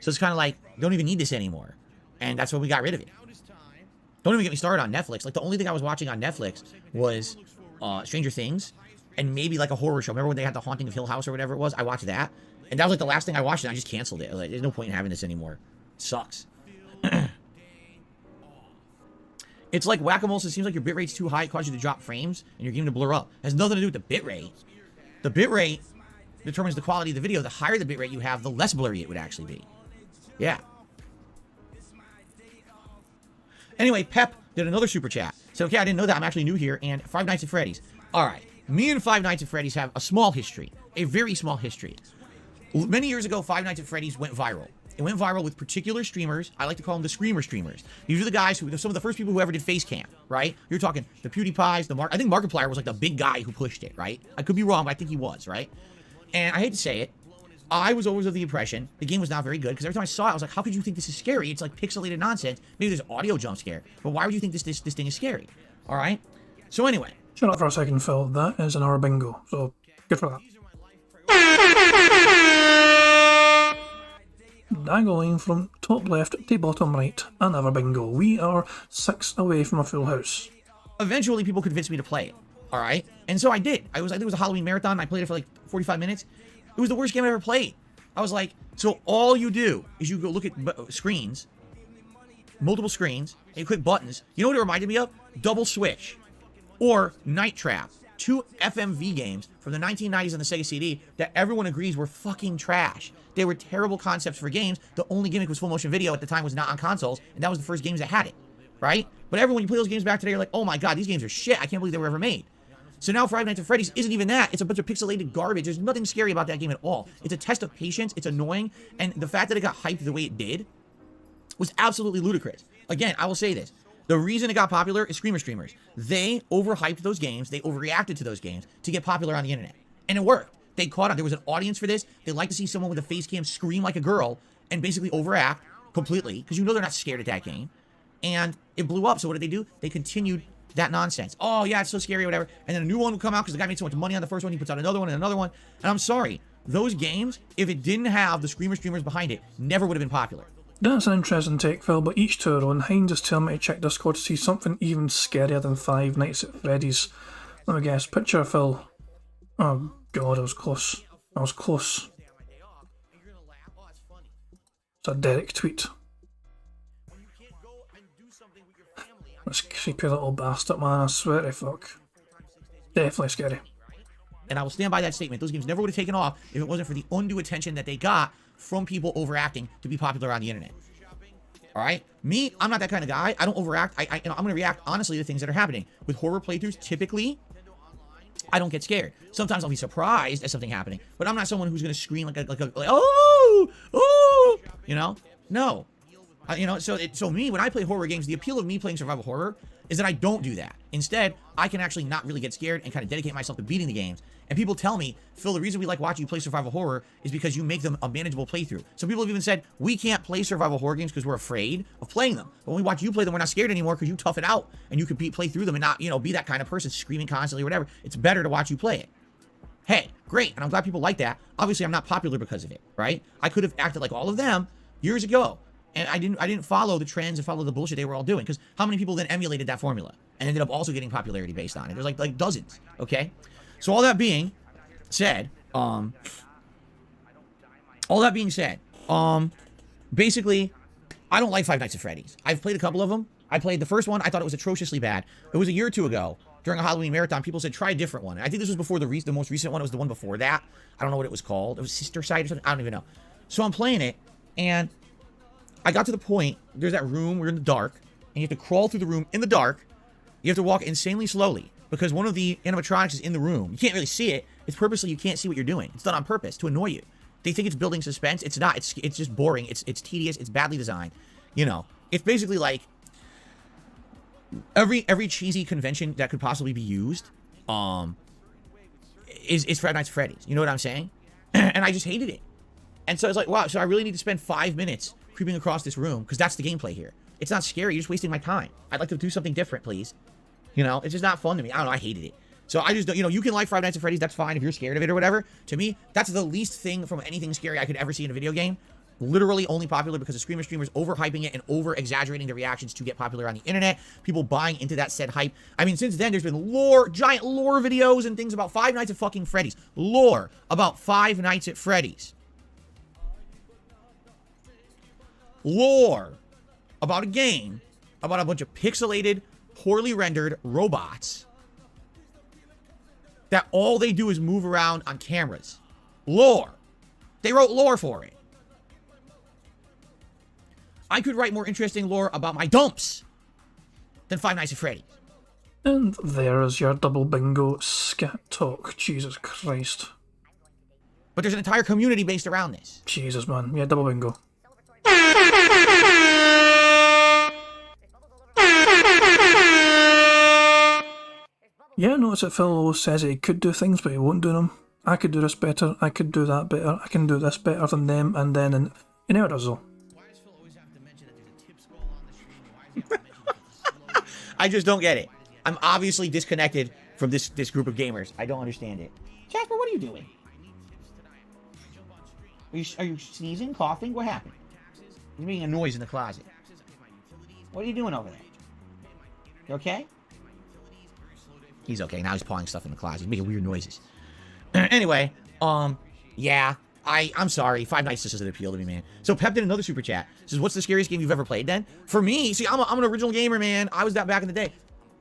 So it's kind of like, don't even need this anymore. And that's when we got rid of it. Don't even get me started on Netflix. Like, the only thing I was watching on Netflix was Stranger Things and maybe like a horror show. Remember when they had The Haunting of Hill House or whatever it was? I watched that. And that was like the last thing I watched, and I just canceled it. Like, there's no point in having this anymore. It sucks. It's like whack-a-mole, so it seems like your bitrate's too high, it causes you to drop frames, and your game to blur up. It has nothing to do with the bitrate. The bitrate determines the quality of the video. The higher the bitrate you have, the less blurry it would actually be. Yeah. Anyway, Pep did another super chat. So, okay, I didn't know that. I'm actually new here, and Five Nights at Freddy's. All right. Me and Five Nights at Freddy's have a small history. A very small history. Many years ago, Five Nights at Freddy's went viral. It went viral with particular streamers. I like to call them the screamer streamers. These are the guys who, some of the first people who ever did face cam, right? You're talking the PewDiePies, I think Markiplier was like the big guy who pushed it, right? I could be wrong, but I think he was, right? And I hate to say it, I was always of the impression the game was not very good because every time I saw it, I was like, how could you think this is scary? It's like pixelated nonsense. Maybe there's audio jump scare, but why would you think this thing is scary? All right? So anyway. Shut up for a second, Phil. That is an hour bingo, so good for that. Diagonally from top left to bottom right, another bingo. We are 6 away from a full house. Eventually, people convinced me to play it. All right? And so I did. I think it was a Halloween marathon. I played it for like 45 minutes. It was the worst game I ever played. I was like, so all you do is you go look at screens, multiple screens, and you click buttons. You know what it reminded me of? Double Switch or Night Trap. 2 FMV games from the 1990s on the Sega CD that everyone agrees were fucking trash. They were terrible concepts for games. The only gimmick was full motion video at the time was not on consoles, and that was the first games that had it, right? But everyone, you play those games back today, you're like, oh my god, these games are shit. I can't believe they were ever made. So now Five Nights at Freddy's isn't even that. It's a bunch of pixelated garbage. There's nothing scary about that game at all. It's a test of patience. It's annoying. And the fact that it got hyped the way it did was absolutely ludicrous. Again, I will say this. The reason it got popular is screamer streamers. They overhyped those games. They overreacted to those games to get popular on the internet. And it worked. They caught on. There was an audience for this. They like to see someone with a face cam scream like a girl and basically overact completely because you know they're not scared at that game. And it blew up. So what did they do? They continued That nonsense. Oh, yeah, it's so scary or whatever. And then a new one will come out because the guy made so much money on the first one. He puts out another one and another one. And I'm sorry. Those games, if it didn't have the Screamer streamers behind it, never would have been popular. That's an interesting take, Phil, but each to our own. Hines is telling me to check Discord to see something even scarier than Five Nights at Freddy's. Let me guess. Picture, Phil. Oh, God, I was close. I was close. It's a Derek tweet. This creepy little bastard, man, I swear to fuck. Definitely scary. And I will stand by that statement. Those games never would have taken off if it wasn't for the undue attention that they got from people overacting to be popular on the internet. Alright? Me, I'm not that kind of guy. I don't overact. I'm going to react honestly to things that are happening. With horror playthroughs, typically, I don't get scared. Sometimes I'll be surprised at something happening, but I'm not someone who's going to scream like oh, oh, you know? No. You know, so me, when I play horror games, the appeal of me playing survival horror is that I don't do that. Instead, I can actually not really get scared and kind of dedicate myself to beating the games. And people tell me, Phil, the reason we like watching you play survival horror is because you make them a manageable playthrough. Some people have even said, we can't play survival horror games because we're afraid of playing them. But when we watch you play them, we're not scared anymore because you tough it out and you can play through them and not, you know, be that kind of person screaming constantly or whatever. It's better to watch you play it. Hey, great. And I'm glad people like that. Obviously, I'm not popular because of it, right? I could have acted like all of them years ago. And I didn't follow the trends and follow the bullshit they were all doing. Because how many people then emulated that formula and ended up also getting popularity based on it? There's like dozens, okay? So all that being said, basically, I don't like Five Nights at Freddy's. I've played a couple of them. I played the first one. I thought it was atrociously bad. It was a year or two ago during a Halloween marathon. People said, try a different one. I think this was before the most recent one. It was the one before that. I don't know what it was called. It was Sister Side or something. I don't even know. So I'm playing it, and I got to the point, there's that room, we're in the dark, and you have to crawl through the room in the dark. You have to walk insanely slowly, because one of the animatronics is in the room. You can't really see it. It's purposely, you can't see what you're doing. It's done on purpose, to annoy you. They think it's building suspense. It's not. It's just boring. It's tedious. It's badly designed. You know, it's basically like every cheesy convention that could possibly be used is Five Nights at Freddy's. You know what I'm saying? And I just hated it. And so I was like, wow, so I really need to spend 5 minutes creeping across this room, because that's the gameplay here. It's not scary. You're just wasting my time. I'd like to do something different, please. You know, it's just not fun to me. I don't know. I hated it. So I just don't, you know, you can like Five Nights at Freddy's. That's fine if you're scared of it or whatever. To me, that's the least thing from anything scary I could ever see in a video game. Literally only popular because of Screamer streamers overhyping it and over-exaggerating the reactions to get popular on the internet. People buying into that said hype. I mean, since then, there's been giant lore videos and things about Five Nights at fucking Freddy's. Lore about Five Nights at Freddy's. Lore about a game about a bunch of pixelated, poorly rendered robots that all they do is move around on cameras. Lore. They wrote lore for it. I could write more interesting lore about my dumps than Five Nights at Freddy's. And there is your double bingo scat talk. Jesus Christ. But there's an entire community based around this. Jesus, man. Yeah, double bingo. Yeah, notice that Phil always says he could do things, but he won't do them. I could do this better, I could do that better, I can do this better than them, and then he never does though. I just don't get it. I'm obviously disconnected from this group of gamers. I don't understand it. Jasper, what are you doing? Are you sneezing, coughing? What happened? You're making a noise in the closet. What are you doing over there? You okay? He's okay. Now he's pawing stuff in the closet. He's making weird noises. Anyway, yeah. I'm sorry. Five Nights just doesn't appeal to me, man. So Pep did another super chat. Says, what's the scariest game you've ever played then? For me, see, I'm an original gamer, man. I was that back in the day.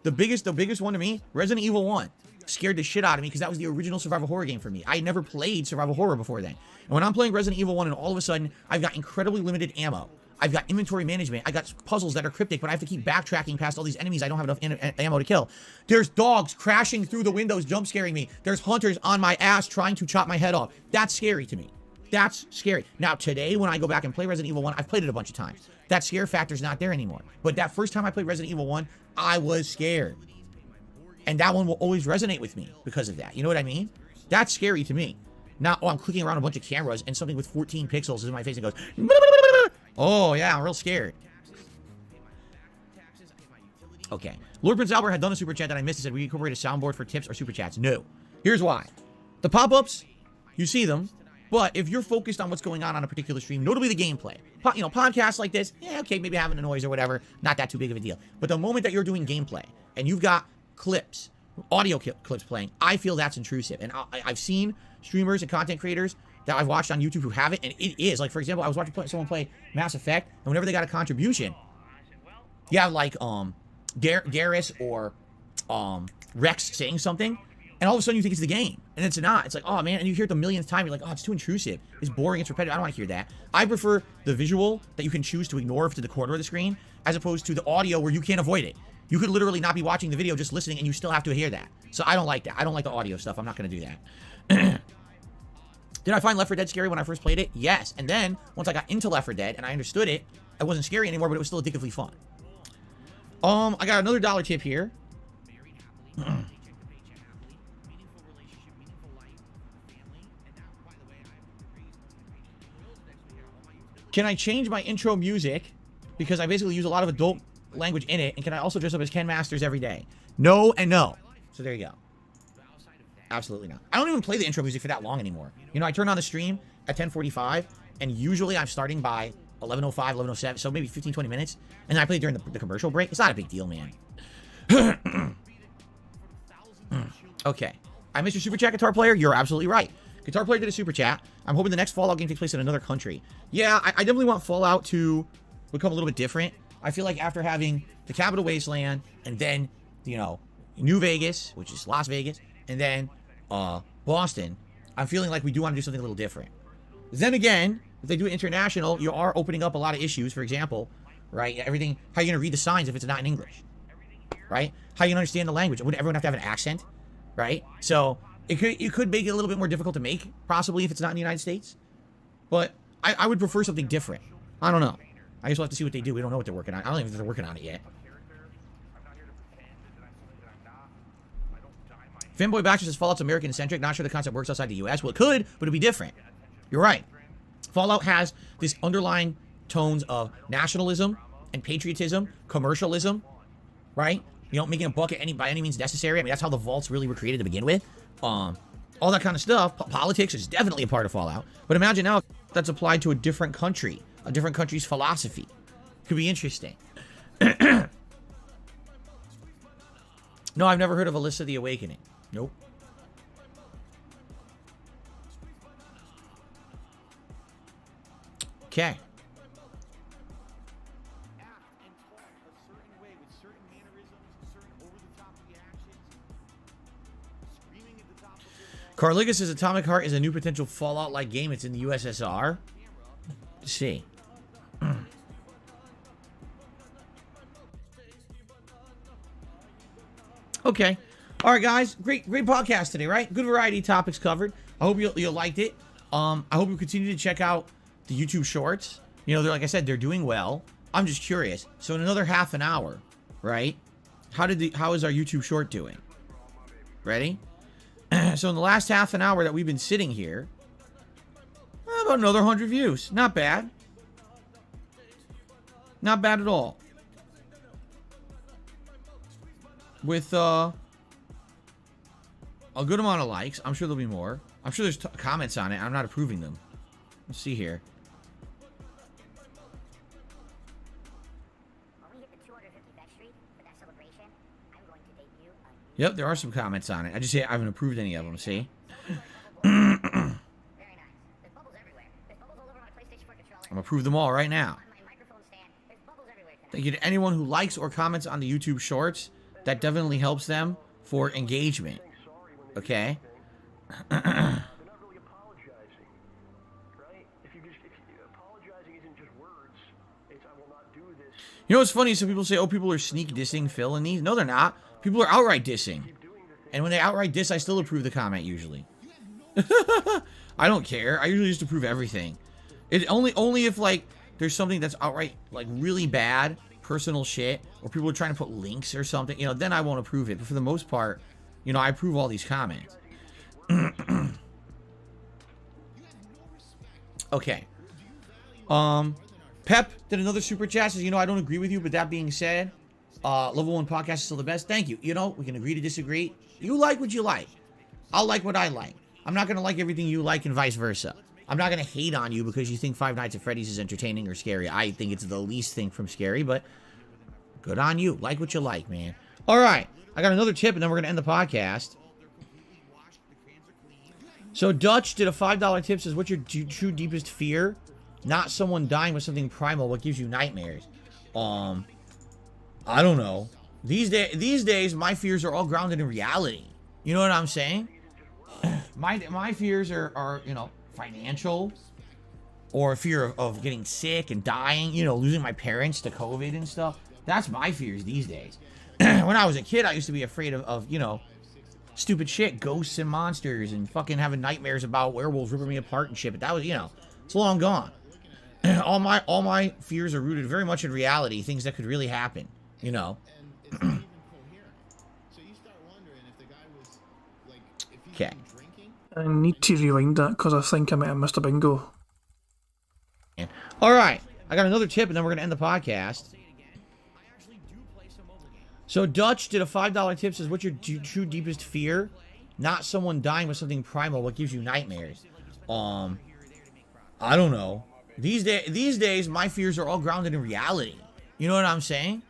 The biggest one to me, Resident Evil 1. Scared the shit out of me because that was the original survival horror game for me. I had never played survival horror before then. And when I'm playing Resident Evil 1 and all of a sudden I've got incredibly limited ammo. I've got inventory management. I got puzzles that are cryptic, but I have to keep backtracking past all these enemies I don't have enough ammo to kill. There's dogs crashing through the windows, jump scaring me. There's hunters on my ass trying to chop my head off. That's scary to me. That's scary. Now, today, when I go back and play Resident Evil 1, I've played it a bunch of times. That scare factor's not there anymore. But that first time I played Resident Evil 1, I was scared. And that one will always resonate with me because of that. You know what I mean? That's scary to me. Now, I'm clicking around a bunch of cameras and something with 14 pixels is in my face and goes, oh, yeah, I'm real scared. Okay. Lord Prince Albert had done a super chat that I missed. He said, we incorporate a soundboard for tips or super chats. No. Here's why. The pop-ups, you see them, but if you're focused on what's going on a particular stream, notably the gameplay, podcasts like this, yeah, okay, maybe having a noise or whatever, not that too big of a deal. But the moment that you're doing gameplay and you've got clips, audio clips playing, I feel that's intrusive. And I've seen streamers and content creators that I've watched on YouTube who have it, and it is. Like, for example, I was watching someone play Mass Effect, and whenever they got a contribution, you have, like, Garrus or Rex saying something, and all of a sudden you think it's the game, and it's not. It's like, oh, man, and you hear it the millionth time, you're like, oh, it's too intrusive. It's boring, it's repetitive. I don't want to hear that. I prefer the visual that you can choose to ignore to the corner of the screen, as opposed to the audio where you can't avoid it. You could literally not be watching the video, just listening, and you still have to hear that. So I don't like that. I don't like the audio stuff. I'm not going to do that. Did I find Left 4 Dead scary when I first played it? Yes. And then, once I got into Left 4 Dead and I understood it, it wasn't scary anymore, but it was still addictively fun. I got another dollar tip here. Can I change my intro music? Because I basically use a lot of adult language in it. And can I also dress up as Ken Masters every day? No and no. So there you go. Absolutely not. I don't even play the intro music for that long anymore. You know, I turn on the stream at 10:45, and usually I'm starting by 11:05, 11:07, so maybe 15, 20 minutes, and then I play during the commercial break. It's not a big deal, man. Okay. I missed your Super Chat, Guitar Player. You're absolutely right. Guitar Player did a Super Chat. I'm hoping the next Fallout game takes place in another country. Yeah, I definitely want Fallout to become a little bit different. I feel like after having the Capital Wasteland, and then, you know, New Vegas, which is Las Vegas, and then Boston, I'm feeling like we do want to do something a little different. Then again, if they do it international, you are opening up a lot of issues. For example, right? Everything, how are you going to read the signs if it's not in English? Right? How are you going to understand the language? Would everyone have to have an accent? Right? So it could make it a little bit more difficult to make, possibly, if it's not in the United States. But I would prefer something different. I don't know. I just have to see what they do. We don't know what they're working on. I don't even think they're working on it yet. Fanboy Baxter says Fallout's American-centric. Not sure the concept works outside the U.S. Well, it could, but it'd be different. You're right. Fallout has this underlying tones of nationalism and patriotism, commercialism, right? You know, making a buck by any means necessary. I mean, that's how the vaults really were created to begin with. All that kind of stuff. Politics is definitely a part of Fallout. But imagine now that's applied to a different country, a different country's philosophy. Could be interesting. No, I've never heard of Alyssa the Awakening. Nope. Okay. Carligas says Atomic Heart is a new potential Fallout-like game. It's in the USSR. Let's see. Okay. All right, guys. Great podcast today, right? Good variety of topics covered. I hope you liked it. I hope you continue to check out the YouTube Shorts. You know, like I said, they're doing well. I'm just curious. So in another half an hour, right? How is our YouTube Short doing? Ready? So in the last half an hour that we've been sitting here, about another 100 views. Not bad. Not bad at all. With a good amount of likes. I'm sure there'll be more. I'm sure there's comments on it. I'm not approving them. Let's see here. Yep, there are some comments on it. I just say I haven't approved any of them, see? I'm gonna approve them all right now. Thank you to anyone who likes or comments on the YouTube Shorts. That definitely helps them for engagement. Okay? You know what's funny? Some people say, oh, people are sneak dissing Phil in these. No, they're not. People are outright dissing. And when they outright diss, I still approve the comment, usually. I don't care. I usually just approve everything. It only if, like, there's something that's outright, like, really bad, personal shit, or people are trying to put links or something, you know, then I won't approve it. But for the most part, you know, I approve all these comments. Okay. Pep did another super chat. Says, you know, I don't agree with you, but that being said, Level 1 podcast is still the best. Thank you. You know, we can agree to disagree. You like what you like. I'll like what I like. I'm not going to like everything you like and vice versa. I'm not going to hate on you because you think Five Nights at Freddy's is entertaining or scary. I think it's the least thing from scary, but good on you. Like what you like, man. All right. I got another tip, and then we're going to end the podcast. So Dutch did a $5 tip, says, what's your true deepest fear? Not someone dying with something primal. What gives you nightmares? I don't know. These days, my fears are all grounded in reality. You know what I'm saying? My fears are, you know, financial, or fear of getting sick and dying, you know, losing my parents to COVID and stuff. That's my fears these days. When I was a kid, I used to be afraid of, you know, stupid shit, ghosts and monsters, and fucking having nightmares about werewolves ripping me apart and shit. But that was, you know, it's long gone. all my fears are rooted very much in reality, things that could really happen, you know. Okay. I need to rewind that because I think I might have missed a bingo. All right. I got another tip, and then we're going to end the podcast. So Dutch did a $5 tip, says, what's your true deepest fear? Not someone dying with something primal. What gives you nightmares? I don't know. These days, my fears are all grounded in reality. You know what I'm saying?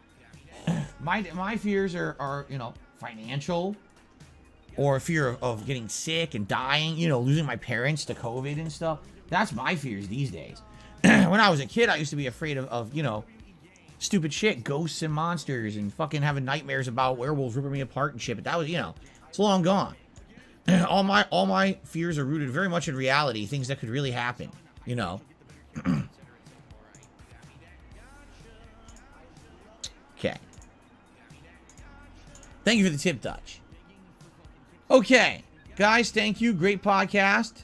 My fears are, you know, financial, or fear of getting sick and dying, you know, losing my parents to COVID and stuff. That's my fears these days. When I was a kid, I used to be afraid of, you know, stupid shit, ghosts and monsters, and fucking having nightmares about werewolves ripping me apart and shit. But that was, you know, it's long gone. all my fears are rooted very much in reality, things that could really happen, you know. Okay. Thank you for the tip, Dutch. Okay, guys, thank you. Great podcast.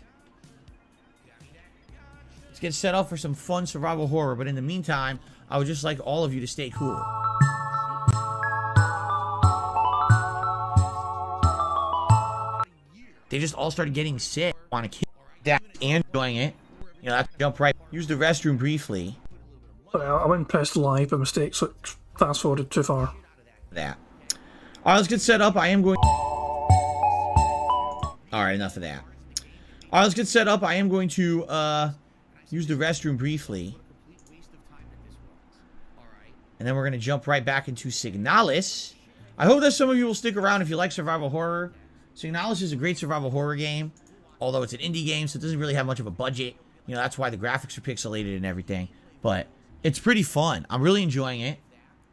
Let's get set up for some fun survival horror. But in the meantime, I would just like all of you to stay cool. They just all started getting sick. Want to kill that and enjoying it. You know, that's jump right. Use the restroom briefly. Well, I went and pressed live by mistake, so it fast forwarded too far. That. All right, let's get set up. I am going. All right, enough of that. All right, let's get set up. I am going to use the restroom briefly. And then we're going to jump right back into Signalis. I hope that some of you will stick around if you like survival horror. Signalis is a great survival horror game, although it's an indie game, so it doesn't really have much of a budget. You know, that's why the graphics are pixelated and everything. But it's pretty fun. I'm really enjoying it.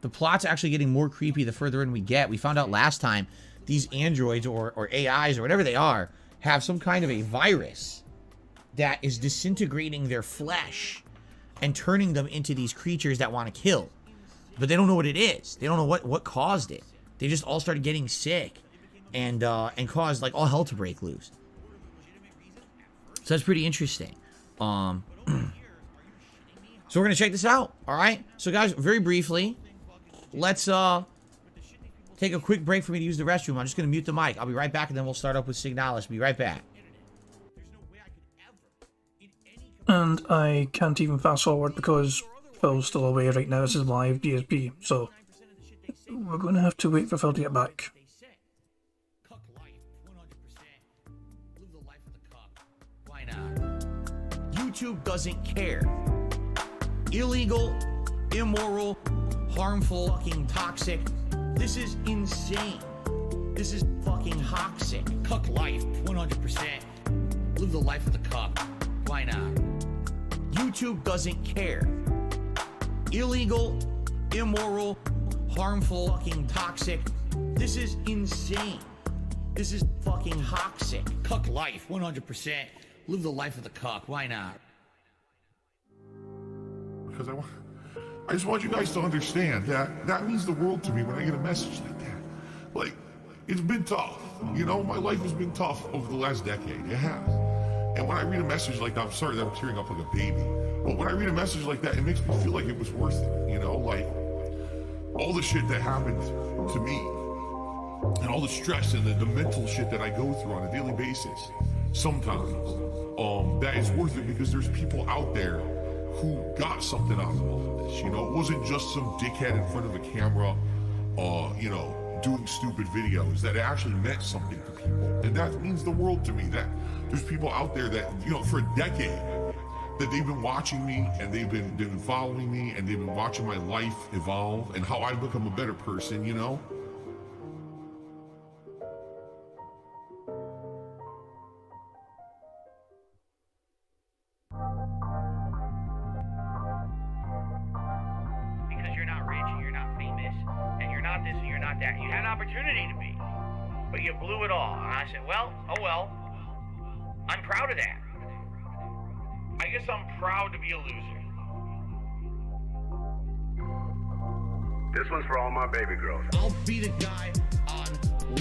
The plot's actually getting more creepy the further in we get. We found out last time these androids or AIs or whatever they are have some kind of a virus that is disintegrating their flesh and turning them into these creatures that want to kill. But they don't know what it is. They don't know what caused it. They just all started getting sick and caused like all hell to break loose. So that's pretty interesting. So we're gonna check this out. All right. So guys, very briefly, let's take a quick break for me to use the restroom. I'm just gonna mute the mic. I'll be right back, and then we'll start up with Signalis. Be right back. And I can't even fast forward because Phil's still away right now. This is live DSP, so we're going to have to wait for Phil to get back. Why not? YouTube doesn't care. Illegal, immoral, harmful, fucking toxic. This is insane. This is fucking toxic. Cuck life, 100%. Live the life of the cuck. Why not? YouTube doesn't care. Illegal, immoral, harmful, fucking toxic. This is insane. This is fucking toxic. Cuck life, 100%. Live the life of the cuck. Why not? Because I just want you guys to understand that means the world to me when I get a message like that. Like, it's been tough. You know, my life has been tough over the last decade. It has. And when I read a message like that, I'm sorry that I'm tearing up like a baby. But when I read a message like that, it makes me feel like it was worth it. You know, like all the shit that happened to me and all the stress and the mental shit that I go through on a daily basis, sometimes, that is worth it because there's people out there who got something out of all of this. You know, it wasn't just some dickhead in front of a camera you know, doing stupid videos that actually meant something to people. And that means the world to me, that there's people out there that, you know, for a decade, that they've been watching me and they've been following me and they've been watching my life evolve and how I've become a better person, you know? Because you're not rich and you're not famous and you're not this and you're not that. You had an opportunity to be, but you blew it all. And I said, well, oh well. I'm proud of that. I guess I'm proud to be a loser. This one's for all my baby girls. I'll be the guy on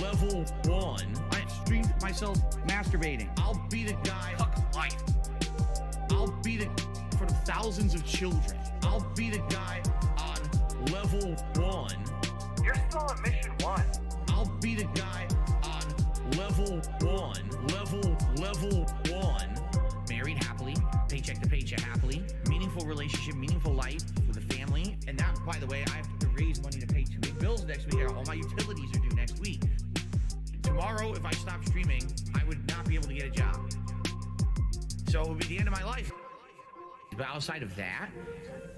level 1. I streamed myself masturbating. I'll be the guy. Fuck life. I'll be the for the thousands of children. I'll be the guy on level 1. You're still on mission 1. I'll be the guy on level 1. Level 1. Married happily, paycheck to paycheck happily, meaningful relationship, meaningful life with a family. And that, by the way, I have to raise money to pay 2 big bills next week. All my utilities are due next week. Tomorrow, if I stop streaming, I would not be able to get a job. So it would be the end of my life. But outside of that,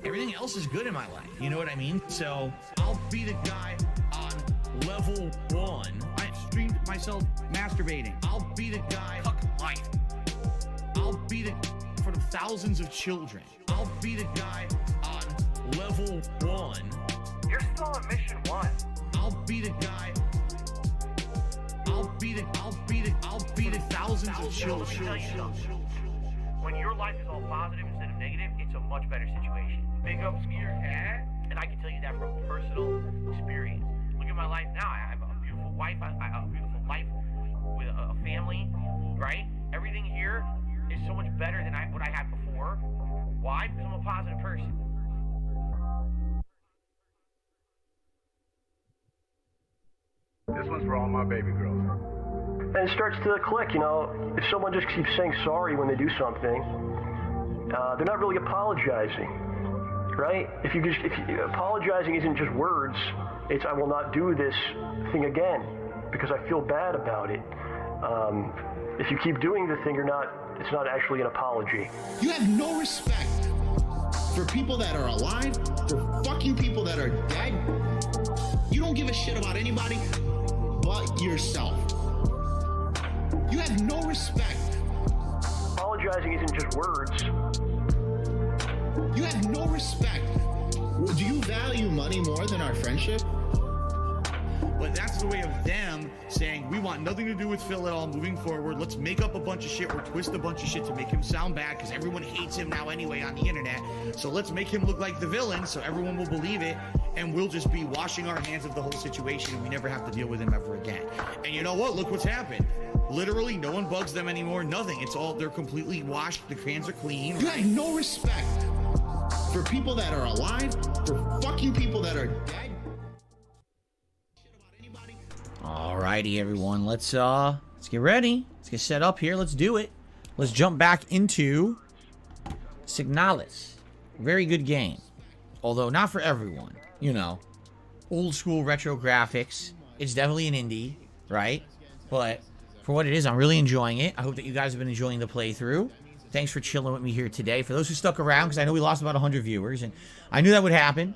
everything else is good in my life. You know what I mean? So I'll be the guy on level 1. I streamed myself masturbating. I'll be the guy. Fuck life. I'll be the for the thousands of children. I'll be the guy on level 1. You're still on mission 1. I'll be the guy. I'll be the thousands of children. Let me tell you something. When your life is all positive instead of negative, it's a much better situation. Big ups to your dad, and I can tell you that from personal experience. Look at my life now. I have a beautiful wife. I have a beautiful life with a family, right? Everything here is so much better than what I had before. Why? Because I'm a positive person. This one's for all my baby girls. And it starts to click, you know, if someone just keeps saying sorry when they do something, they're not really apologizing, right? If apologizing isn't just words, it's I will not do this thing again because I feel bad about it. If you keep doing the thing, it's not actually an apology. You have no respect for people that are alive, for fucking people that are dead. You don't give a shit about anybody but yourself. You have no respect. Apologizing isn't just words. You have no respect. Do you value money more than our friendship? But that's the way of them saying, we want nothing to do with Phil at all moving forward. Let's make up a bunch of shit or twist a bunch of shit to make him sound bad because everyone hates him now anyway on the internet. So let's make him look like the villain so everyone will believe it and we'll just be washing our hands of the whole situation and we never have to deal with him ever again. And you know what? Look what's happened. Literally, no one bugs them anymore. Nothing. It's all, they're completely washed. The hands are clean. You have no respect for people that are alive, for fucking people that are dead. Alrighty, everyone. Let's get ready. Let's get set up here. Let's do it. Let's jump back into Signalis. Very good game. Although not for everyone. You know, old school retro graphics. It's definitely an indie, right? But for what it is, I'm really enjoying it. I hope that you guys have been enjoying the playthrough. Thanks for chilling with me here today. For those who stuck around, because I know we lost about 100 viewers, and I knew that would happen.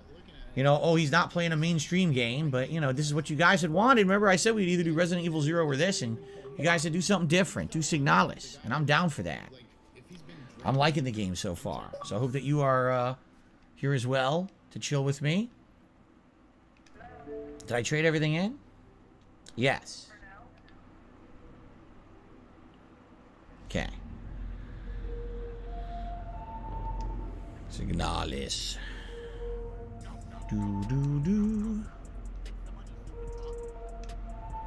You know, oh, he's not playing a mainstream game, but, you know, this is what you guys had wanted. Remember, I said we'd either do Resident Evil 0 or this, and you guys said do something different. Do Signalis, and I'm down for that. I'm liking the game so far. So I hope that you are here as well to chill with me. Did I trade everything in? Yes. Okay. Signalis. Do.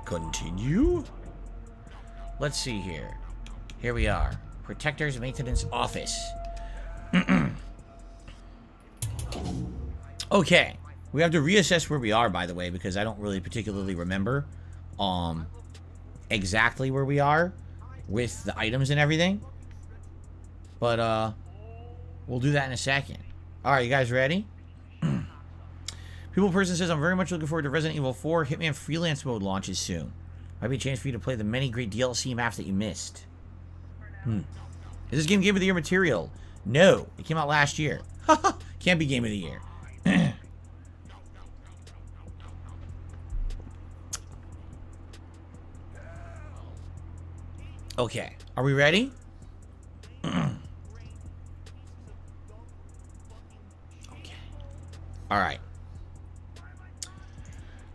Continue. Let's see here. Here we are. Protector's Maintenance Office. Okay. We have to reassess where we are, by the way, because I don't really particularly remember exactly where we are with the items and everything. But we'll do that in a second. Alright, you guys ready? People person says, I'm very much looking forward to Resident Evil 4. Hitman Freelance Mode launches soon. Might be a chance for you to play the many great DLC maps that you missed. Is this game of the year material? No. It came out last year. Can't be game of the year. Okay. Are we ready? Okay. Alright.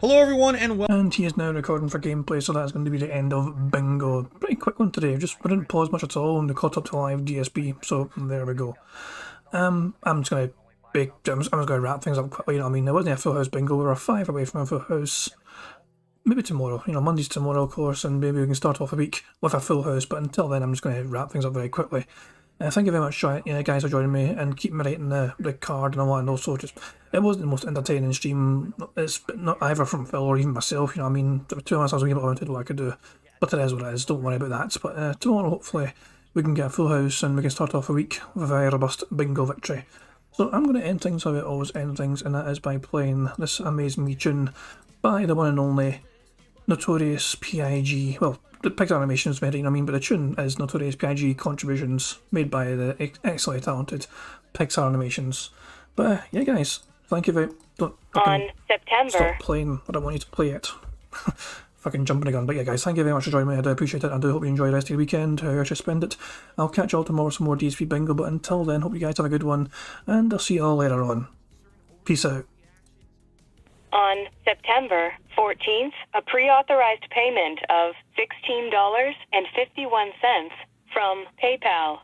Hello everyone and he is now recording for gameplay, so that's going to be the end of Bingo. Pretty quick one today, we didn't pause much at all and we caught up to live DSP, so there we go. I'm just going to wrap things up quickly, you know what I mean? There wasn't a full house bingo, we were 5 away from a full house. Maybe tomorrow, you know, Monday's tomorrow of course, and maybe we can start off a week with a full house, but until then I'm just going to wrap things up very quickly. Thank you very much, guys, for joining me and keeping me writing the card and all that, and also just, it wasn't the most entertaining stream, it's not either from Phil or even myself, you know what I mean? There were 2 hours I was able to limited what I could do, but it is what it is, don't worry about that. But tomorrow, hopefully, we can get a full house and we can start off a week with a very robust bingo victory. So I'm going to end things how I always end things, and that is by playing this amazing wee tune by the one and only Notorious P.I.G. Well, the Pixar Animations made it, you know what I mean, but the tune is Notorious P.I.G. contributions made by the excellently talented Pixar Animations. But yeah, guys, thank you very don't on September. Stop playing. I don't want you to play it. Fucking jumping the gun. But yeah, guys, thank you very much for joining me. I do appreciate it. I do hope you enjoy the rest of your weekend, however you spend it. I'll catch you all tomorrow with some more DSP Bingo, but until then, hope you guys have a good one, and I'll see you all later on. Peace out. On September 14th, a pre-authorized payment of $16.51 from PayPal.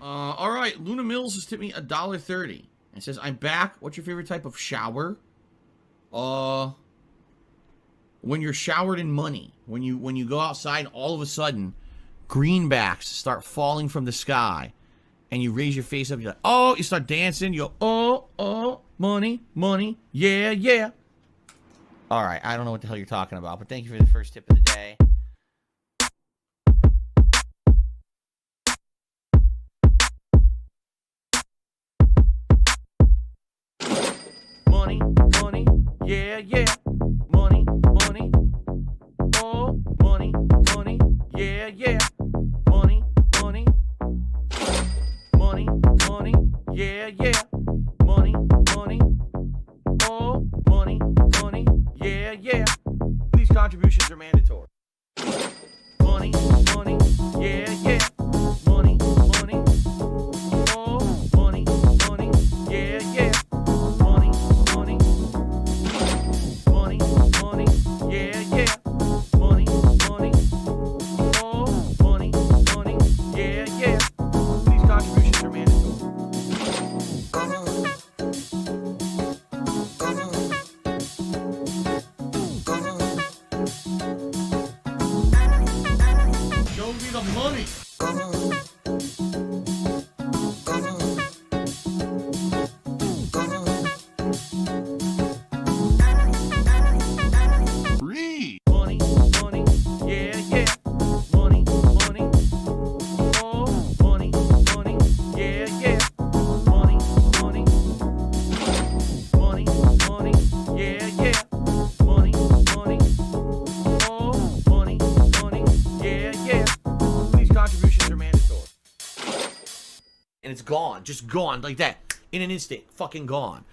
All right, Luna Mills has tipped me $1.30 and says, "I'm back. What's your favorite type of shower?" When you're showered in money, when you go outside, and all of a sudden, greenbacks start falling from the sky, and you raise your face up. You're like, oh, you start dancing. You go, oh, money, money, yeah, yeah. All right, I don't know what the hell you're talking about, but thank you for the first tip of the day. Money, money, yeah, yeah. Money, money, oh, money, money, yeah, yeah. Money, money, money, money, yeah, yeah. Money, money, oh, money, money, yeah, yeah. These contributions are mandatory. Money, money, yeah, yeah. Money, money, oh, money, money, yeah, yeah. Money, money, money, money, yeah, yeah. Money, money, oh, money, money, yeah, yeah. These contributions are mandatory. Show me the money. Money, money, yeah, yeah. Money, money, oh, money, money, yeah, yeah. Money, money, money, money, yeah, yeah. Money, money, oh, money, money, yeah, yeah. These contributions are mandatory. And it's gone, just gone like that, in an instant, fucking gone.